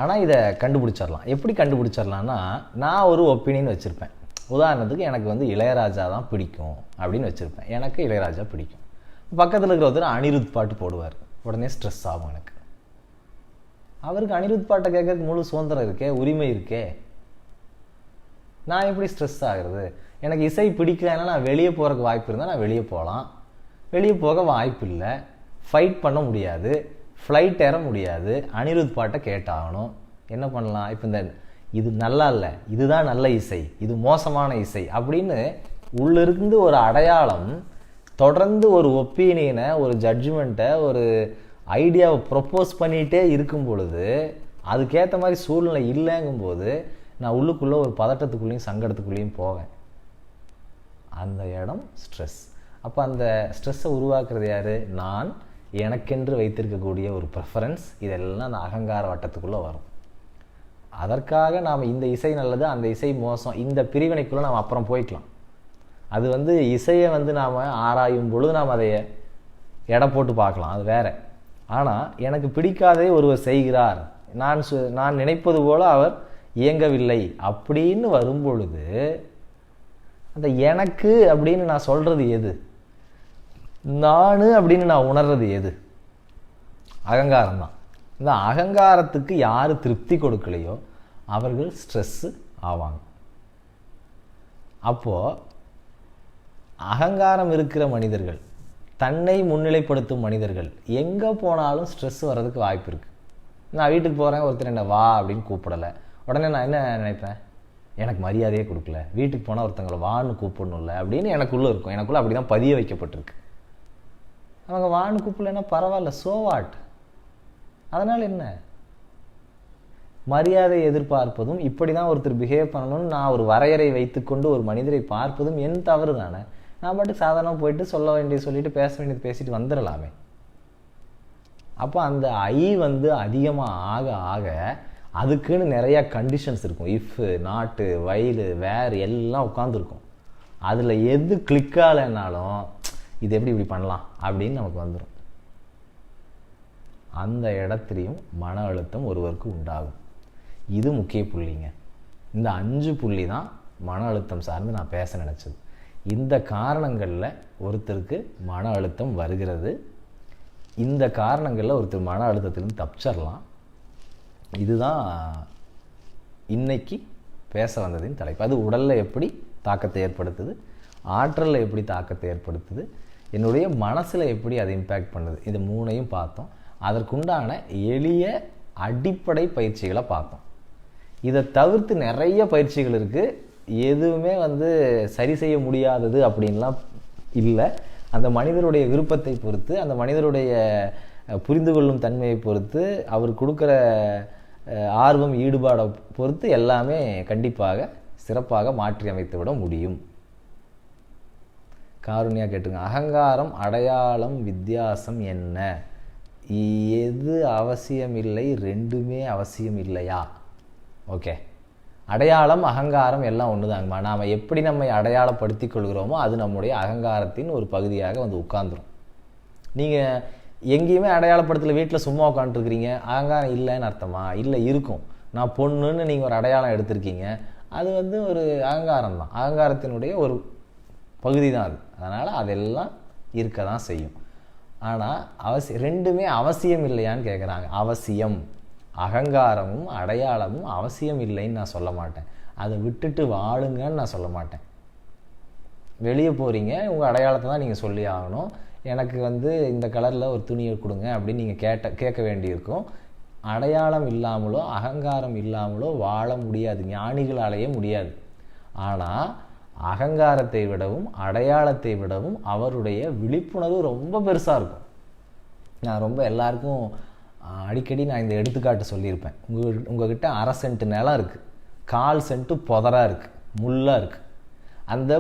Speaker 1: ஆனால் இதை கண்டுபிடிச்சிடலாம். எப்படி கண்டுபிடிச்சிடலான்னா, நான் ஒரு ஒப்பீனியன் வச்சுருப்பேன். உதாரணத்துக்கு எனக்கு வந்து இளையராஜா தான் பிடிக்கும் அப்படின்னு வச்சுருப்பேன். எனக்கு இளையராஜா பிடிக்கும். பக்கத்தில் இருக்கிற ஒருத்தர் அனிருத் பாட்டு போடுவார். உடனே ஸ்ட்ரெஸ் ஆகும் எனக்கு. அவருக்கு அனிருத் பாட்டை கேட்கறதுக்கு முழு சுதந்திரம் இருக்கே, உரிமை இருக்கே. நான் எப்படி ஸ்ட்ரெஸ் ஆகிறது? எனக்கு இசை பிடிக்கலன்னா நான் வெளியே போகிறதுக்கு வாய்ப்பு இருந்தால் நான் வெளியே போகலாம். வெளியே போக வாய்ப்பு இல்லை, ஃபைட் பண்ண முடியாது, ஃப்ளைட் ஏற முடியாது, அனிருத் பாட்டை கேட்டாகணும். என்ன பண்ணலாம்? இப்போ இது நல்லா இல்லை, இதுதான் நல்ல இசை, இது மோசமான இசை அப்படின்னு உள்ளிருந்து ஒரு அடையாளம், தொடர்ந்து ஒரு ஒப்பீனியனை, ஒரு ஜட்ஜ்மெண்ட்டை, ஒரு ஐடியாவை ப்ரொப்போஸ் பண்ணிகிட்டே இருக்கும் பொழுது அதுக்கேற்ற மாதிரி சூழ்நிலை இல்லைங்கும்போது நான் உள்ளுக்குள்ளே ஒரு பதட்டத்துக்குள்ளேயும் சங்கடத்துக்குள்ளேயும் போவேன். அந்த இடம் ஸ்ட்ரெஸ். அப்போ அந்த ஸ்ட்ரெஸ்ஸை உருவாக்குறது யார்? நான் எனக்கென்று வைத்திருக்கக்கூடிய ஒரு ப்ரெஃபரன்ஸ். இதெல்லாம் அந்த அகங்கார வட்டத்துக்குள்ளே வரும். அதற்காக நாம் இந்த இசை நல்லது, அந்த இசை மோசம், இந்த பிரிவினைக்குள்ளே நாம் அப்புறம் போய்க்கலாம். அது வந்து இசையை வந்து நாம் ஆராயும் பொழுது நாம் அதை எடை போட்டு பார்க்கலாம், அது வேற. ஆனால் எனக்கு பிடிக்காதே ஒருவர் செய்கிறார், நான் நினைப்பது போல அவர் இயங்கவில்லை அப்படின்னு வரும்பொழுது அந்த எனக்கு அப்படின்னு நான் சொல்கிறது எது? நான் அப்படின்னு நான் உணர்றது எது? அகங்காரம் தான். இந்த அகங்காரத்துக்கு யார் திருப்தி கொடுக்கலையோ அவர்கள் ஸ்ட்ரெஸ்ஸு ஆவாங்க. அப்போது அகங்காரம் இருக்கிற மனிதர்கள், தன்னை முன்னிலைப்படுத்தும் மனிதர்கள் எங்கே போனாலும் ஸ்ட்ரெஸ் வர்றதுக்கு வாய்ப்பு இருக்குது. நான் வீட்டுக்கு போகிறேன், ஒருத்தர் என்ன வா அப்படின்னு கூப்பிடலை, உடனே நான் என்ன நினைப்பேன்? எனக்கு மரியாதையே கொடுக்கல, வீட்டுக்கு போனால் ஒருத்தங்களை வான்னு கூப்பிடணும்ல அப்படின்னு எனக்குள்ளே இருக்கும். எனக்குள்ளே அப்படி தான் பதிய வைக்கப்பட்டிருக்கு. அவங்க வான்னு கூப்பிடலன்னா பரவாயில்ல, சோ வாட், அதனால் என்ன? மரியாதை எதிர்பார்ப்பதும் இப்படி தான் ஒருத்தர் பிஹேவ் பண்ணணும்னு நான் ஒரு வரையறை வைத்துக்கொண்டு ஒரு மனிதரை பார்ப்பதும் என் தவறு தானே. நான் பாட்டுக்கு சாதாரணமாக போயிட்டு சொல்ல வேண்டியது சொல்லிட்டு பேச வேண்டியது பேசிட்டு வந்துடலாமே. அப்போ அந்த வந்து அதிகமாக ஆக ஆக அதுக்குன்னு நிறையா கண்டிஷன்ஸ் இருக்கும். இஃப், நாட்டு, வயலு, வேர் எல்லாம் உட்காந்துருக்கும். அதில் எது கிளிக் ஆகலைன்னாலும் இது எப்படி இப்படி பண்ணலாம் அப்படின்னு நமக்கு வந்துடும். அந்த இடத்துலையும் மன அழுத்தம் ஒருவருக்கு உண்டாகும். இது முக்கிய புள்ளிங்க. இந்த 5 புள்ளி தான் மன அழுத்தம் சார்ந்து நான் பேச நினச்சது. இந்த காரணங்களில் ஒருத்தருக்கு மன அழுத்தம் வருகிறது. இந்த காரணங்களில் ஒருத்தர் மன அழுத்தத்திலிருந்து தப்பிச்சிடலாம். இதுதான் இன்னைக்கு பேச வந்ததின் தலைப்பு. அது உடலில் எப்படி தாக்கத்தை ஏற்படுத்துது, ஆற்றலில் எப்படி தாக்கத்தை ஏற்படுத்துது, என்னுடைய மனசில் எப்படி அதை இம்பேக்ட் பண்ணுது, இது 3ஐயும் பார்த்தோம். அதற்குண்டான எளிய அடிப்படை பயிற்சிகளை பார்த்தோம். இதை தவிர்த்து நிறைய பயிற்சிகள் இருக்குது. எதுவுமே சரி செய்ய முடியாதது அப்படின்லாம் இல்லை. அந்த மனிதருடைய விருப்பத்தை பொறுத்து, அந்த மனிதருடைய புரிந்து கொள்ளும் தன்மையை பொறுத்து, அவர் கொடுக்குற ஆர்வம், ஈடுபாடை பொறுத்து எல்லாமே கண்டிப்பாக சிறப்பாக மாற்றி அமைத்து விட முடியும். காருண்யா கேட்டுங்க, அகங்காரம், அடையாளம், வித்தியாசம் என்ன? எது அவசியமில்லை? ரெண்டுமே அவசியம் இல்லையா? ஓகே, அடையாளம், அகங்காரம் எல்லாம் ஒன்று தாங்கம்மா. நாம் எப்படி நம்மை அடையாளப்படுத்தி கொள்கிறோமோ அது நம்முடைய அகங்காரத்தின் ஒரு பகுதியாக உட்கார்ந்துரும். நீங்கள் எங்கேயுமே அடையாளப்படுத்தல, வீட்டில் சும்மா உட்காந்துருக்கிறீங்க, அகங்காரம் இல்லைன்னு அர்த்தமா? இல்லை, இருக்கும். நான் பொண்ணுன்னு நீங்கள் ஒரு அடையாளம் எடுத்திருக்கீங்க, அது ஒரு அகங்காரம் தான். அகங்காரத்தினுடைய ஒரு பகுதி தான் அது. அதனால் அதெல்லாம் இருக்க தான் செய்யும். ஆனால் ரெண்டுமே அவசியம் இல்லையான்னு கேட்குறாங்க. அவசியம். அகங்காரமும் அடையாளமும் அவசியம் இல்லைன்னு நான் சொல்ல மாட்டேன். அதை விட்டுட்டு வாழுங்கன்னு நான் சொல்ல மாட்டேன். வெளியே போகிறீங்க, உங்கள் அடையாளத்தை தான் நீங்கள் சொல்லி ஆகணும். எனக்கு இந்த கலரில் ஒரு துணியை கொடுங்க அப்படின்னு நீங்கள் கேட்க வேண்டியிருக்கும். அடையாளம் இல்லாமலோ அகங்காரம் இல்லாமலோ வாழ முடியாது, ஞானிகளாலேயே முடியாது. ஆனால் அகங்காரத்தை விடவும் அடையாளத்தை விடவும் அவருடைய விழிப்புணர்வு ரொம்ப பெருசாக இருக்கும். நான் ரொம்ப எல்லாருக்கும் அடிக்கடி நான் இந்த எடுத்துக்காட்டு சொல்லியிருப்பேன். உங்ககிட்ட 1/2 சென்ட் நிலம் இருக்குது, 1/4 சென்ட்டு புதராக இருக்குது, முள்ளாக இருக்குது. அந்த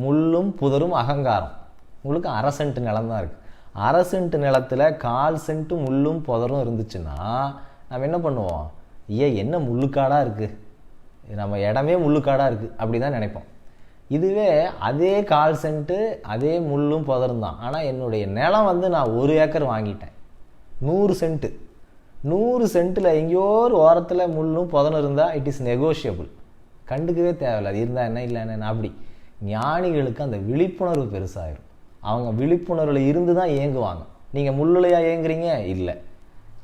Speaker 1: முள்ளும் புதரும் அகங்காரம். உங்களுக்கு 1/2 சென்ட் நிலம் தான் இருக்குது. 1/2 சென்ட் நிலத்தில் 1/4 சென்ட்டு முள்ளும் புதரும் இருந்துச்சுன்னா நம்ம என்ன பண்ணுவோம்? என்ன முள்ளுக்காடாக இருக்குது, நம்ம இடமே முள்ளுக்காடாக இருக்குது அப்படி தான் நினைப்போம். இதுவே அதே 1/4 சென்ட்டு அதே முள்ளும் புதரும் தான். ஆனால் என்னுடைய நிலம் நான் 1 ஏக்கர் வாங்கிட்டேன், 100 சென்ட்டு. 100 சென்ட்டில் எங்கேயோ ஒரு ஓரத்தில் முள்ளும் புதனும் இருந்தால் இட் இஸ் நெகோஷியபிள், கண்டுக்கவே தேவையில்லை. அது இருந்தால் என்ன, இல்லை என்ன. அப்படி ஞானிகளுக்கு அந்த விழிப்புணர்வு பெருசாகிடும். அவங்க விழிப்புணர்வில் இருந்து தான் இயங்குவாங்க. நீங்கள் முள்ளுலையா இயங்குறீங்க? இல்லை.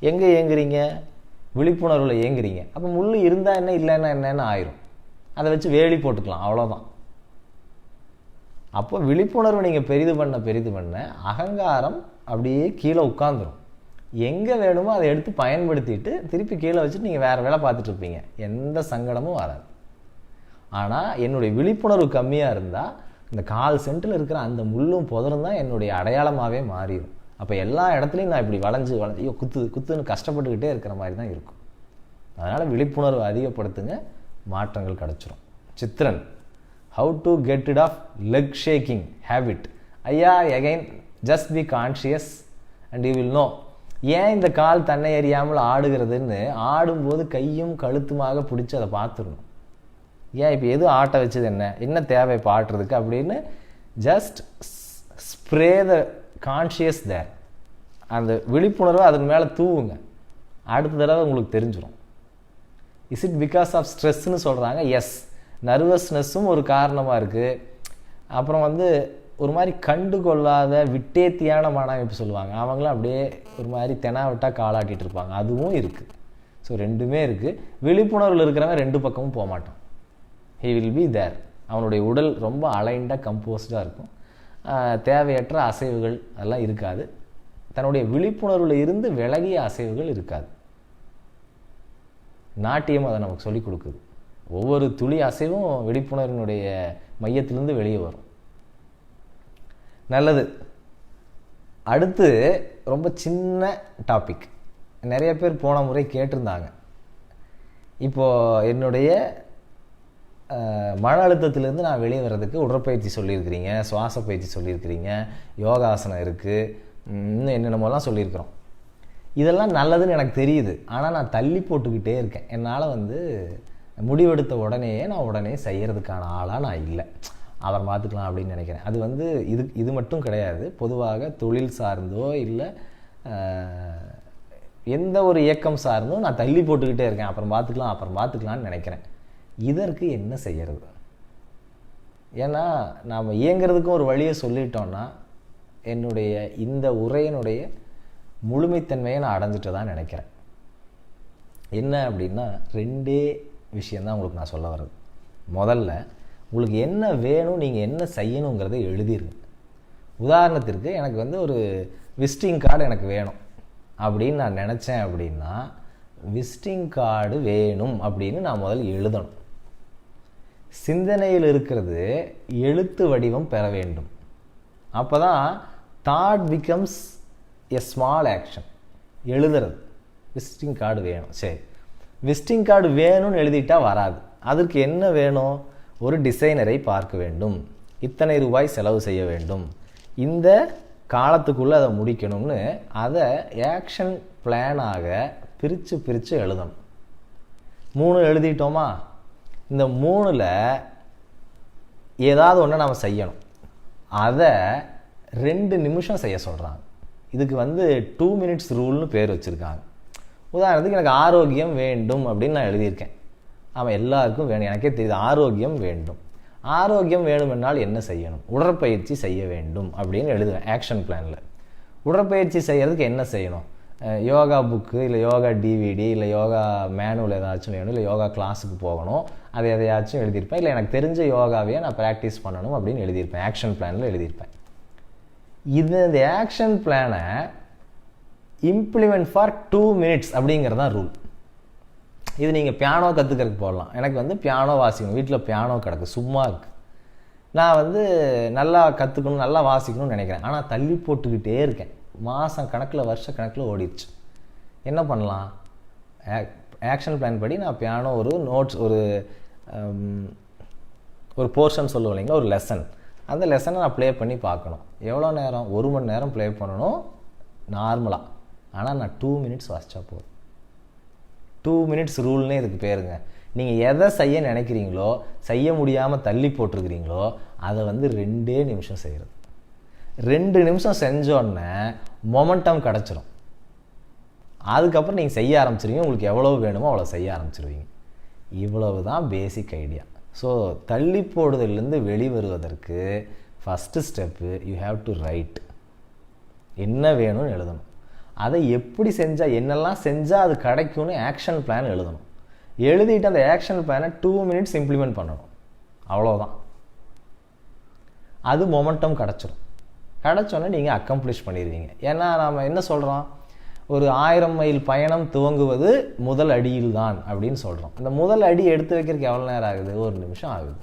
Speaker 1: எங்கே இயங்குறீங்க? விழிப்புணர்வில் இயங்குறீங்க. அப்போ முள் இருந்தால் என்ன, இல்லைன்னா என்னன்னு ஆயிரும். அதை வச்சு வேலி போட்டுக்கலாம், அவ்வளோதான். அப்போ விழிப்புணர்வு நீங்கள் பெரிது பண்ண அகங்காரம் அப்படியே கீழே உட்காந்துரும். எங்கே வேணுமோ அதை எடுத்து பயன்படுத்திட்டு திருப்பி கீழே வச்சுட்டு நீங்கள் வேறு வேலை பார்த்துட்டு இருப்பீங்க, எந்த சங்கடமும் வராது. ஆனால் என்னுடைய விழிப்புணர்வு கம்மியாக இருந்தால் இந்த 1/4 சென்ட்டில் இருக்கிற அந்த முள்ளும் புதரும் தான் என்னுடைய அடையாளமாகவே மாறிடும். அப்போ எல்லா இடத்துலையும் நான் இப்படி வளைஞ்சு குத்துன்னு கஷ்டப்பட்டுக்கிட்டே இருக்கிற மாதிரி தான் இருக்கும். அதனால் விழிப்புணர்வு அதிகப்படுத்துங்க, மாற்றங்கள் கிடச்சிரும். Chithran, how to get it off leg shaking habit? ஐயா, again just be conscious and you will know. ஏன் இந்த கால் தன்னை அறியாமல் ஆடுகிறதுன்னு ஆடும்போது கையும் கழுத்துமாக பிடிச்சி அதை பார்த்துடணும். ஏன் இப்போ எது ஆட்ட வச்சது, என்ன தேவை இப்போ ஆட்டுறதுக்கு அப்படின்னு ஜஸ்ட் ஸ்ப்ரே த கான்ஷியஸ் தேர். அந்த விழிப்புணர்வை அதன் மேலே தூவுங்க, அடுத்த தடவை உங்களுக்கு தெரிஞ்சிடும். இஸ் இட் பிகாஸ் ஆஃப் ஸ்ட்ரெஸ்ன்னு சொல்கிறாங்க. எஸ், நர்வஸ்னஸும் ஒரு காரணமாக இருக்குது. அப்புறம் ஒரு மாதிரி கண்டுகொள்ளாத விட்டேத்தியான மனமைப்பு சொல்லுவாங்க, அவங்களும் அப்படியே ஒரு மாதிரி தெனாவிட்டால் காலாட்டிகிட்டு இருப்பாங்க, அதுவும் இருக்குது. ஸோ ரெண்டுமே இருக்குது. விழிப்புணர்வில் இருக்கிறவன் 2 பக்கமும் போக மாட்டான். He will be there. அவனுடைய உடல் ரொம்ப அலைண்டாக கம்போஸ்டாக இருக்கும், தேவையற்ற அசைவுகள் அதெல்லாம் இருக்காது. தன்னுடைய விழிப்புணர்வில் இருந்து விலகிய அசைவுகள் இருக்காது. நாட்டியம் அதை நமக்கு சொல்லிக் கொடுக்குது. ஒவ்வொரு துளி அசைவும் விழிப்புணர்வினுடைய மையத்திலிருந்து வெளியே வரும். நல்லது. அடுத்து ரொம்ப சின்ன டாபிக், நிறைய பேர் போன முறை கேட்டிருந்தாங்க. இப்போது என்னுடைய மன அழுத்தத்திலேருந்து நான் வெளியே வர்றதுக்கு உடற்பயிற்சி சொல்லியிருக்கிறீங்க, சுவாச பயிற்சி சொல்லியிருக்கிறீங்க, யோகாசனம் இருக்குது, இன்னும் என்னென்னமோலாம் சொல்லியிருக்கிறோம். இதெல்லாம் நல்லதுன்னு எனக்கு தெரியுது, ஆனால் நான் தள்ளி போட்டுக்கிட்டே இருக்கேன். என்னால் முடிவெடுத்த உடனேயே நான் உடனே செய்கிறதுக்கான ஆளாக நான் இல்லை, அவர் பார்த்துக்கலாம் அப்படின்னு நினைக்கிறேன். அது இது மட்டும் கிடையாது. பொதுவாக தொழில் சார்ந்தோ இல்லை எந்த ஒரு இயக்கம் சார்ந்தோ நான் தள்ளி போட்டுக்கிட்டே இருக்கேன், அப்புறம் பார்த்துக்கலான்னு நினைக்கிறேன். இதற்கு என்ன செய்யறது? ஏன்னா நாம் இயங்கிறதுக்கும் ஒரு வழியை சொல்லிட்டோன்னா என்னுடைய இந்த உரையினுடைய முழுமைத்தன்மையை நான் அடைஞ்சிட்டு தான் நினைக்கிறேன். என்ன அப்படின்னா 2 விஷயந்தான் உங்களுக்கு நான் சொல்ல வர்றது. முதல்ல உங்களுக்கு என்ன வேணும், நீங்கள் என்ன செய்யணுங்கிறத எழுதிருங்க. உதாரணத்திற்கு எனக்கு ஒரு விசிட்டிங் கார்டு எனக்கு வேணும் அப்படின்னு நான் நினச்சேன் அப்படின்னா விசிட்டிங் கார்டு வேணும் அப்படின்னு நான் முதல்ல எழுதணும். சிந்தனையில் இருக்கிறது எழுத்து வடிவம் பெற வேண்டும். அப்போ தான் thought becomes a small action. எழுதுறது விசிட்டிங் கார்டு வேணும், சரி விசிட்டிங் கார்டு வேணும்னு எழுதிட்டா வராது. அதற்கு என்ன வேணும்? ஒரு டிசைனரை பார்க்க வேண்டும், இத்தனை ரூபாய் செலவு செய்ய வேண்டும், இந்த காலத்துக்குள்ளே அதை முடிக்கணும்னு அதை ஆக்ஷன் பிளானாக பிரித்து எழுதணும். 3 எழுதிட்டோமா? இந்த 3ல் ஏதாவது ஒன்று நம்ம செய்யணும். அதை 2 நிமிஷம் செய்ய சொல்கிறாங்க. இதுக்கு 2 மினிட்ஸ் ரூல்னு பேர் வச்சுருக்காங்க. உதாரணத்துக்கு எனக்கு ஆரோக்கியம் வேண்டும் அப்படின்னு நான் எழுதியிருக்கேன். ஆமாம், எல்லாருக்கும் வேணும், எனக்கே தெரியுது ஆரோக்கியம் வேண்டும். ஆரோக்கியம் வேணுமென்றால் என்ன செய்யணும்? உடற்பயிற்சி செய்ய வேண்டும் அப்படின்னு எழுதுவேன் ஆக்ஷன் பிளானில். உடற்பயிற்சி செய்கிறதுக்கு என்ன செய்யணும்? யோகா புக்கு இல்லை யோகா டிவிடி இல்லை யோகா மேனுவல் ஏதாச்சும் வேணும், இல்லை யோகா கிளாஸுக்கு போகணும், அதை எதையாச்சும் எழுதியிருப்பேன். இல்லை எனக்கு தெரிஞ்ச யோகாவையே நான் ப்ராக்டிஸ் பண்ணணும் அப்படின்னு எழுதியிருப்பேன், ஆக்ஷன் பிளானில் எழுதியிருப்பேன். இந்த ஆக்ஷன் பிளானை இம்ப்ளிமெண்ட் ஃபார் 2 மினிட்ஸ் அப்படிங்கிறது தான் ரூல். இது நீங்கள் பியானோ கற்றுக்கிறதுக்கு போடலாம். எனக்கு பியானோ வாசிக்கணும், வீட்டில் பியானோ கிடக்கு சும்மா இருக்குது, நான் நல்லா கற்றுக்கணும் நல்லா வாசிக்கணும்னு நினைக்கிறேன், ஆனால் தள்ளி போட்டுக்கிட்டே இருக்கேன். மாதம் கணக்கில் வருஷ கணக்கில் ஓடிடுச்சு. என்ன பண்ணலாம்? ஆக்ஷன் பிளான் படி நான் பியானோ ஒரு நோட்ஸ் ஒரு போர்ஷன் சொல்லுவோம் இல்லைங்களா, ஒரு லெசன், அந்த லெசனை நான் ப்ளே பண்ணி பார்க்கணும். எவ்வளோ நேரம்? 1 மணி நேரம் ப்ளே பண்ணணும் நார்மலாக. ஆனால் நான் 2 மினிட்ஸ் வாசித்தா போதும். 2 மினிட்ஸ் ரூல்னே இதுக்கு பேருங்க. நீங்கள் எதை செய்ய நினைக்கிறீங்களோ, செய்ய முடியாமல் தள்ளி போட்டிருக்கிறீங்களோ, அதை 2 நிமிஷம் செய்கிறது. 2 நிமிஷம் செஞ்சோடனே மொமெண்டம் கிடச்சிரும். அதுக்கப்புறம் நீங்கள் செய்ய ஆரம்பிச்சிருவீங்க. உங்களுக்கு எவ்வளோ வேணுமோ அவ்வளோ செய்ய ஆரம்பிச்சிருவீங்க. இவ்வளவு தான் பேசிக் ஐடியா. ஸோ தள்ளி போடுதலேருந்து வெளிவருவதற்கு first step you have to write. என்ன வேணும்னு எழுதணும். அதை எப்படி செஞ்சால் என்னெல்லாம் செஞ்சால் அது கிடைக்கும்னு ஆக்ஷன் பிளான் எழுதணும். எழுதிட்டு அந்த ஆக்ஷன் பிளானை 2 மினிட்ஸ் இம்ப்ளிமெண்ட் பண்ணணும். அவ்வளோதான். அது மொமெண்டம் கிடச்சிரும். கிடச்சோன்னே நீங்கள் அக்கம்ப்ளிஷ் பண்ணிடுவீங்க. ஏன்னா நாம் என்ன சொல்கிறோம், ஒரு 1000 மைல் பயணம் துவங்குவது முதல் அடியில் தான் அப்படின்னு சொல்கிறோம். அந்த முதல் அடி எடுத்து வைக்கிறதுக்கு எவ்வளோ நேரம் ஆகுது? 1 நிமிஷம் ஆகுது.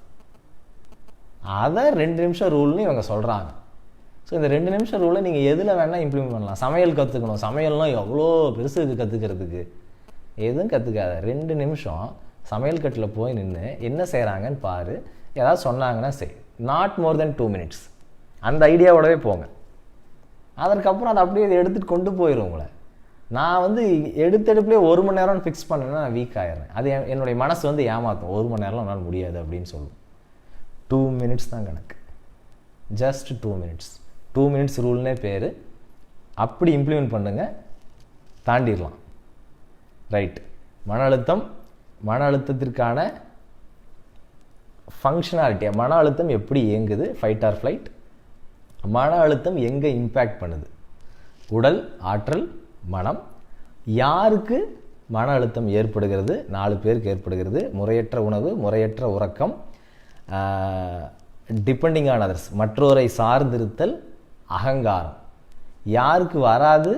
Speaker 1: அதை 2 நிமிஷம் ரூல்னு இவங்க சொல்கிறாங்க. ஸோ இந்த 2 நிமிஷம் ரூலை நீங்கள் எதில் வேணால் இம்ப்ளிமெண்ட் பண்ணலாம். சமையல் கற்றுக்கணும், சமையல்லாம் எவ்வளோ பெருசு இருக்குது கற்றுக்கிறதுக்கு. எதுவும் கற்றுக்காத, 2 நிமிஷம் சமையல் கட்டில் போய் நின்று என்ன செய்கிறாங்கன்னு பாரு, ஏதாவது சொன்னாங்கன்னா செய். Not more then 2 minutes. அந்த ஐடியாவோடவே போங்க. அதற்கப்புறம் அதை அப்படியே எடுத்துகிட்டு கொண்டு போயிடும் உங்களை. நான் எடுத்தெடுப்புலேயே 1 மணி நேரம் ஃபிக்ஸ் பண்ணேன்னா நான் வீக் ஆயிடுறேன். அது என்னுடைய மனசு ஏமாற்றும். 1 மணி நேரம் என்னால் முடியாது அப்படின்னு சொல்லுவோம். 2 மினிட்ஸ் தான் கணக்கு. Just 2 minutes. 2 மினிட்ஸ் ரூல்னே பேர். அப்படி இம்ப்ளிமெண்ட் பண்ணுங்கள், தாண்டிடலாம். ரைட். மன அழுத்தத்திற்கான ஃபங்க்ஷனாலிட்டியா, மன அழுத்தம் எப்படி இயங்குது, ஃபைட் ஆர் ஃப்ளைட், மன அழுத்தம் எங்கே இம்பேக்ட் பண்ணுது, உடல், ஆற்றல், மனம். யாருக்கு மன அழுத்தம் ஏற்படுகிறது? 4 பேருக்கு ஏற்படுகிறது. முறையற்ற உணவு, முறையற்ற உறக்கம், டிபெண்டிங் ஆன் அதர்ஸ், மற்றோரை சார்ந்திருத்தல், அகங்காரம். யாருக்கு வராது?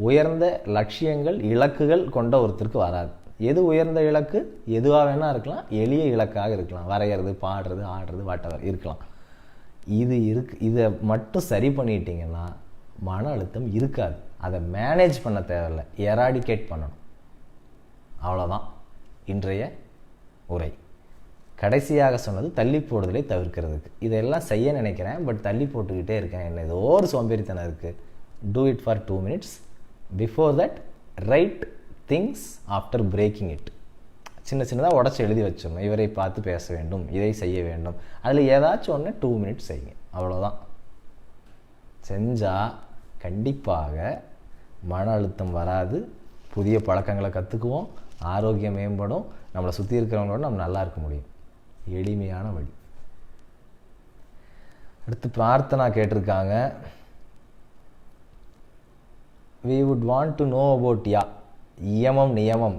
Speaker 1: உயர்ந்த லட்சியங்கள், இலக்குகள் கொண்ட ஒருத்தருக்கு வராது. எது உயர்ந்த இலக்கு? எதுவாக வேணால் இருக்கலாம், எளிய இலக்காக இருக்கலாம், வரைகிறது, பாடுறது, ஆடுறது, வாட்டவர் இருக்கலாம். இதை மட்டும் சரி பண்ணிட்டீங்கன்னா மன அழுத்தம் இருக்காது. அதை மேனேஜ் பண்ண தேவையில்லை, எராடிகேட் பண்ணணும். அவ்வளோதான் இன்றைய உரை. கடைசியாக சொன்னது தள்ளி போடுதலை தவிர்க்கிறதுக்கு. இதெல்லாம் செய்ய நினைக்கிறேன், பட் தள்ளி போட்டுக்கிட்டே இருக்கேன், என்ன ஏதோ ஒரு சோம்பேறித்தனம் இருக்குது. Do it for 2 minutes. Before that write things after breaking it. சின்ன சின்னதாக உடச்சி எழுதி வச்சிடணும். இவரை பார்த்து பேச வேண்டும், இதை செய்ய வேண்டும். அதில் ஏதாச்சும் ஒன்று 2 மினிட்ஸ் செய்யுங்க, அவ்வளோதான். செஞ்சால் கண்டிப்பாக மன அழுத்தம் வராது, புதிய பழக்கங்களை கற்றுக்குவோம், ஆரோக்கியம் மேம்படும், நம்மளை சுற்றி இருக்கிறவங்களோட நம்ம நல்லா இருக்க முடியும். எளிமையான வழி. அடுத்து பிரார்த்தனா கேட்டிருக்காங்க. we would want to know about யமம் நியமம்.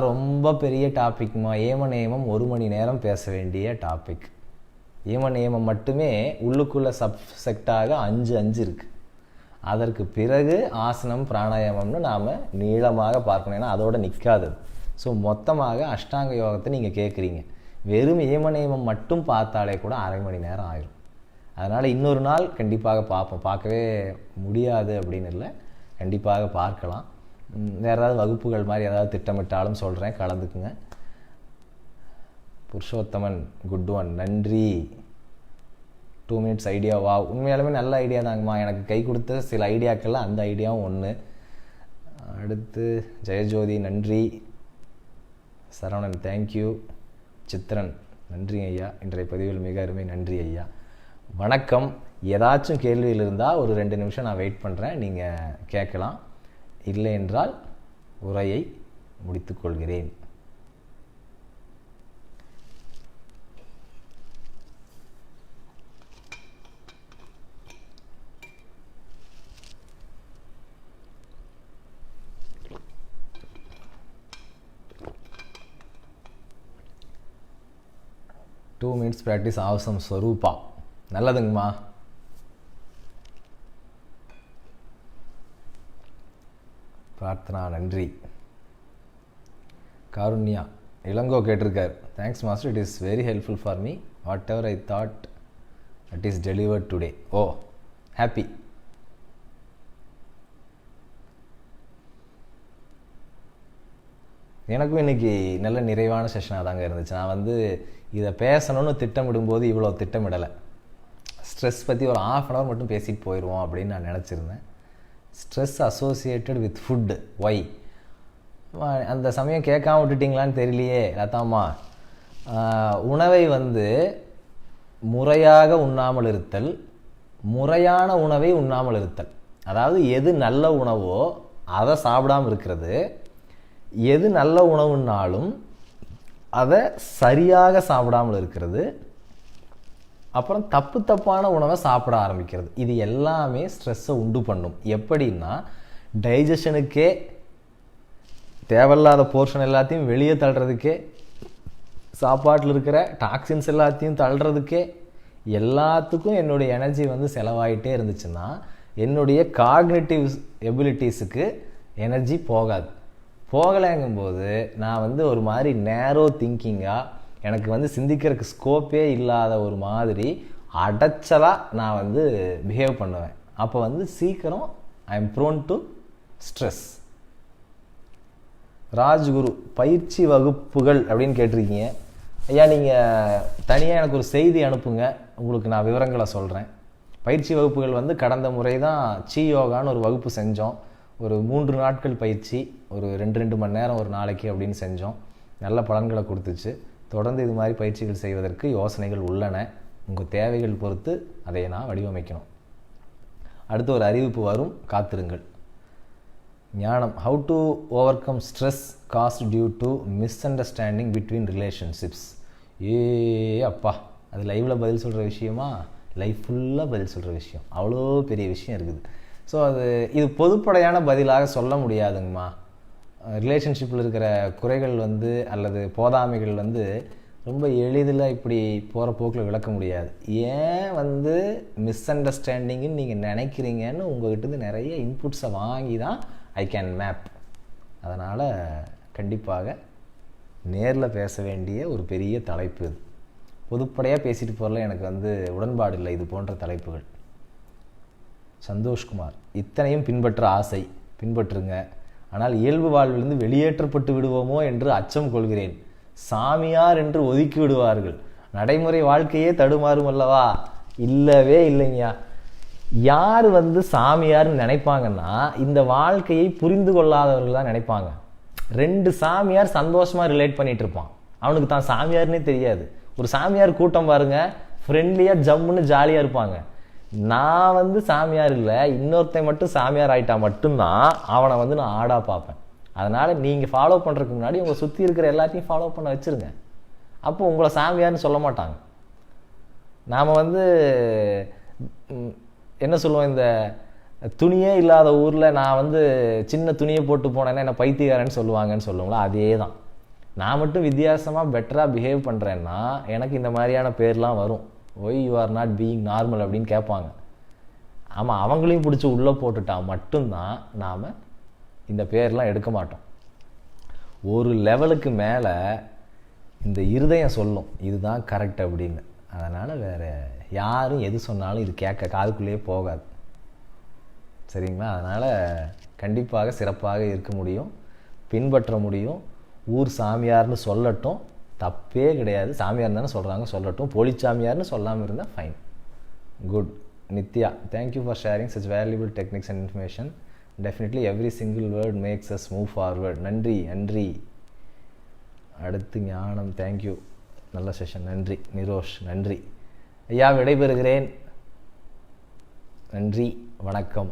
Speaker 1: ரொம்ப பெரிய டாபிக்மா. ஏம நியமம் 1 மணி நேரம் பேச வேண்டிய டாபிக். ஏம நியமம் மட்டுமே உள்ளுக்குள்ள சப்செக்டாக 5 இருக்குது. அதற்கு பிறகு ஆசனம் பிராணாயாமம்னு நாம் நீளமாக பார்க்கணும். ஏன்னா அதோடு நிற்காது. ஸோ மொத்தமாக அஷ்டாங்க யோகத்தை நீங்கள் கேட்குறீங்க. வெறும் ஏம நியமம் மட்டும் பார்த்தாலே கூட 1/2 மணி நேரம் ஆயிரும். அதனால் இன்னொரு நாள் கண்டிப்பாக பார்ப்போம். பார்க்கவே முடியாது அப்படின்னு இல்லை, கண்டிப்பாக பார்க்கலாம். வேறு ஏதாவது வகுப்புகள் மாதிரி ஏதாவது திட்டமிட்டாலும் சொல்கிறேன், கலந்துக்குங்க. புருஷோத்தமன் குட் ஒன், நன்றி. 2 மினிட்ஸ் ஐடியா. வா, உண்மையாலுமே நல்ல ஐடியா தாங்கம்மா. எனக்கு கை கொடுத்த சில ஐடியாக்கள்லாம் அந்த ஐடியாவும் ஒன்று. அடுத்து ஜெயஜோதி நன்றி. சரவணன் தேங்க்யூ. சித்திரன் நன்றி ஐயா, இன்றைய பதிவில் மிக அருமை, நன்றி ஐயா. வணக்கம். ஏதாச்சும் கேள்வியில் இருந்தால் ஒரு 2 நிமிஷம் நான் வெயிட் பண்ணுறேன், நீங்கள் கேட்கலாம். இல்லை என்றால் உரையை முடித்துக்கொள்கிறேன். டூ மினிட்ஸ் ப்ராக்டிஸ் அவசம் ஸ்வரூபா. நல்லதுங்கம்மா. பிரார்த்தனா நன்றி. காருண்யா இளங்கோ கேட்டிருக்கார். Thanks master, it is very helpful for me. Whatever I thought it is delivered today. Oh, happy. எனக்கும் இன்றைக்கி நல்ல நிறைவான செஷனாக தாங்க இருந்துச்சு. நான் இதை பேசணும்னு திட்டமிடும்போது இவ்வளோ திட்டமிடலை. ஸ்ட்ரெஸ் பற்றி ஒரு 1/2 hour மட்டும் பேசிட்டு போயிடுவோம் அப்படின்னு நான் நினச்சிருந்தேன். Stress associated with food, why? அந்த சமயம் கேட்காம விட்டுட்டிங்களான்னு தெரியலையே லதாம்மா. உணவை முறையாக உண்ணாமல் இருத்தல், முறையான உணவை உண்ணாமல் இருத்தல். அதாவது எது நல்ல உணவோ அதை சாப்பிடாமல் இருக்கிறது, எது நல்ல உணவுன்னாலும் அதை சரியாக சாப்பிடாமல் இருக்கிறது, அப்புறம் தப்பான உணவை சாப்பிட ஆரம்பிக்கிறது. இது எல்லாமே ஸ்ட்ரெஸ்ஸை உண்டு பண்ணும். எப்படின்னா, டைஜஷனுக்கே தேவையில்லாத போர்ஷன் எல்லாத்தையும் வெளியே தள்ளுறதுக்கே, சாப்பாட்டில் இருக்கிற டாக்ஸின்ஸ் எல்லாத்தையும் தள்ளுறதுக்கே, எல்லாத்துக்கும் என்னுடைய எனர்ஜி செலவாயிட்டே இருந்துச்சுன்னா என்னுடைய காக்னிட்டிவ் எபிலிட்டிஸுக்கு எனர்ஜி போகாது. போகலைங்கும்போது நான் ஒரு மாதிரி நேரோ திங்கிங்காக, எனக்கு சிந்திக்கிறதுக்கு ஸ்கோப்பே இல்லாத ஒரு மாதிரி அடைச்சலாக நான் பிஹேவ் பண்ணுவேன். அப்போ சீக்கிரம் I am prone to stress. Rajguru பயிற்சி வகுப்புகள் அப்படின்னு கேட்டிருக்கீங்க. ஐயா, நீங்கள் தனியாக எனக்கு ஒரு செய்தி அனுப்புங்க, உங்களுக்கு நான் விவரங்களை சொல்கிறேன். பயிற்சி வகுப்புகள் கடந்த முறை தான் சி யோகான்னு ஒரு வகுப்பு செஞ்சோம். ஒரு 3 நாட்கள் பயிற்சி, ஒரு 2 மணி நேரம் ஒரு நாளைக்கு அப்படின்னு செஞ்சோம். நல்ல பலன்களை கொடுத்துச்சு. தொடர்ந்து இது மாதிரி பயிற்சிகள் செய்வதற்கு யோசனைகள் உள்ளன. உங்கள் தேவைகள் பொறுத்து அதை நான் வடிவமைக்கணும். அடுத்து ஒரு அறிவிப்பு வரும், காத்திருங்கள். Gnanam, how to overcome stress caused due to misunderstanding between relationships. அப்பா, அது லைவில் பதில் சொல்கிற விஷயமா? லைஃப் ஃபுல்லாக பதில் சொல்கிற விஷயம். அவ்வளோ பெரிய விஷயம் இருக்குது. ஸோ இது பொதுப்படையான பதிலாக சொல்ல முடியாதுங்கம்மா. ரிலேஷன்ஷிப்பில் இருக்கிற குறைகள் அல்லது போதாமைகள் ரொம்ப எளிதில் இப்படி போகிற போக்கில் விளக்க முடியாது. ஏன் மிஸ் அண்டர்ஸ்டாண்டிங்குன்னு நீங்கள் நினைக்கிறீங்கன்னு உங்கள்கிட்ட நிறைய இன்புட்ஸை வாங்கி தான் ஐ கேன் மேப். அதனால் கண்டிப்பாக நேரில் பேச வேண்டிய ஒரு பெரிய தலைப்பு இது. பொதுப்படையாக பேசிட்டு போகிறல எனக்கு உடன்பாடு இல்லை இது போன்ற தலைப்புகள். சந்தோஷ்குமார், இத்தனையும் பின்பற்ற ஆசை, பின்பற்றுங்க. ஆனால் இயல்பு வாழ்விலிருந்து வெளியேற்றப்பட்டு விடுவோமோ என்று அச்சம் கொள்கிறேன். சாமியார் என்று ஒதுக்கி விடுவார்கள். நடைமுறை வாழ்க்கையே தடுமாறும் அல்லவா? இல்லவே இல்லைங்கய்யா. யார் வந்து சாமியார்னு நினைப்பாங்கன்னா இந்த வாழ்க்கையை புரிந்து கொள்ளாதவர்கள் தான் நினைப்பாங்க. 2 சாமியார் சந்தோஷமா ரிலேட் பண்ணிட்டு இருப்பான், அவனுக்கு தான் சாமியார்னே தெரியாது. ஒரு சாமியார் கூட்டம் பாருங்க, ஃப்ரெண்ட்லியா ஜம்முன்னு ஜாலியா இருப்பாங்க. நான் வந்து சாமியார் இல்லை, இன்னொருத்தன் மட்டும் சாமியார் ஆயிட்டா மட்டும்தான் அவனை வந்து நான் ஆடா பார்ப்பேன். அதனால நீங்க ஃபாலோ பண்றதுக்கு முன்னாடி உங்களை சுத்தி இருக்கிற எல்லாத்தையும் ஃபாலோ பண்ண வச்சிருங்க. அப்போ உங்களை சாமியார்னு சொல்ல மாட்டாங்க. நாம வந்து என்ன சொல்லுவோம், இந்த துணியே இல்லாத ஊரில் நான் வந்து சின்ன துணியை போட்டு போனேன்னா என்ன பைத்தியக்காரன்னு சொல்லுவாங்கன்னு சொல்லுவோங்களா, அதே தான். நான் மட்டும் வித்தியாசமாக பெட்டராக பிஹேவ் பண்ணுறேன்னா எனக்கு இந்த மாதிரியான பேர்லாம் வரும். Why you are not being normal அப்படின்னு கேட்பாங்க. ஆமாம், அவங்களையும் பிடிச்சி உள்ளே போட்டுட்டா மட்டும்தான் நாம் இந்த பேர்லாம் எடுக்க மாட்டோம். ஒரு லெவலுக்கு மேலே இந்த இருதயம் சொல்லும் இதுதான் கரெக்ட் அப்படின்னு. அதனால் வேறு யாரும் எது சொன்னாலும் இது கேட்க காதுக்குள்ளேயே போகாது. சரிங்களா? அதனால் கண்டிப்பாக சிறப்பாக இருக்க முடியும், பின்பற்ற முடியும். ஊர் சாமியார்னு சொல்லட்டும், தப்பே கிடையாது. சாமியார் தானே சொல்கிறாங்க, சொல்லட்டும். போலி சாமியார்னு சொல்லாமல் இருந்தால் fine. Good. Nithya, thank you for sharing such valuable techniques and information. Definitely every single word makes us move forward. நன்றி நன்றி. அடுத்து ஞானம், தேங்க்யூ, நல்ல செஷன். நன்றி. நிரோஷ், நன்றி ஐயா. விடைபெறுகிறேன். நன்றி, வணக்கம்.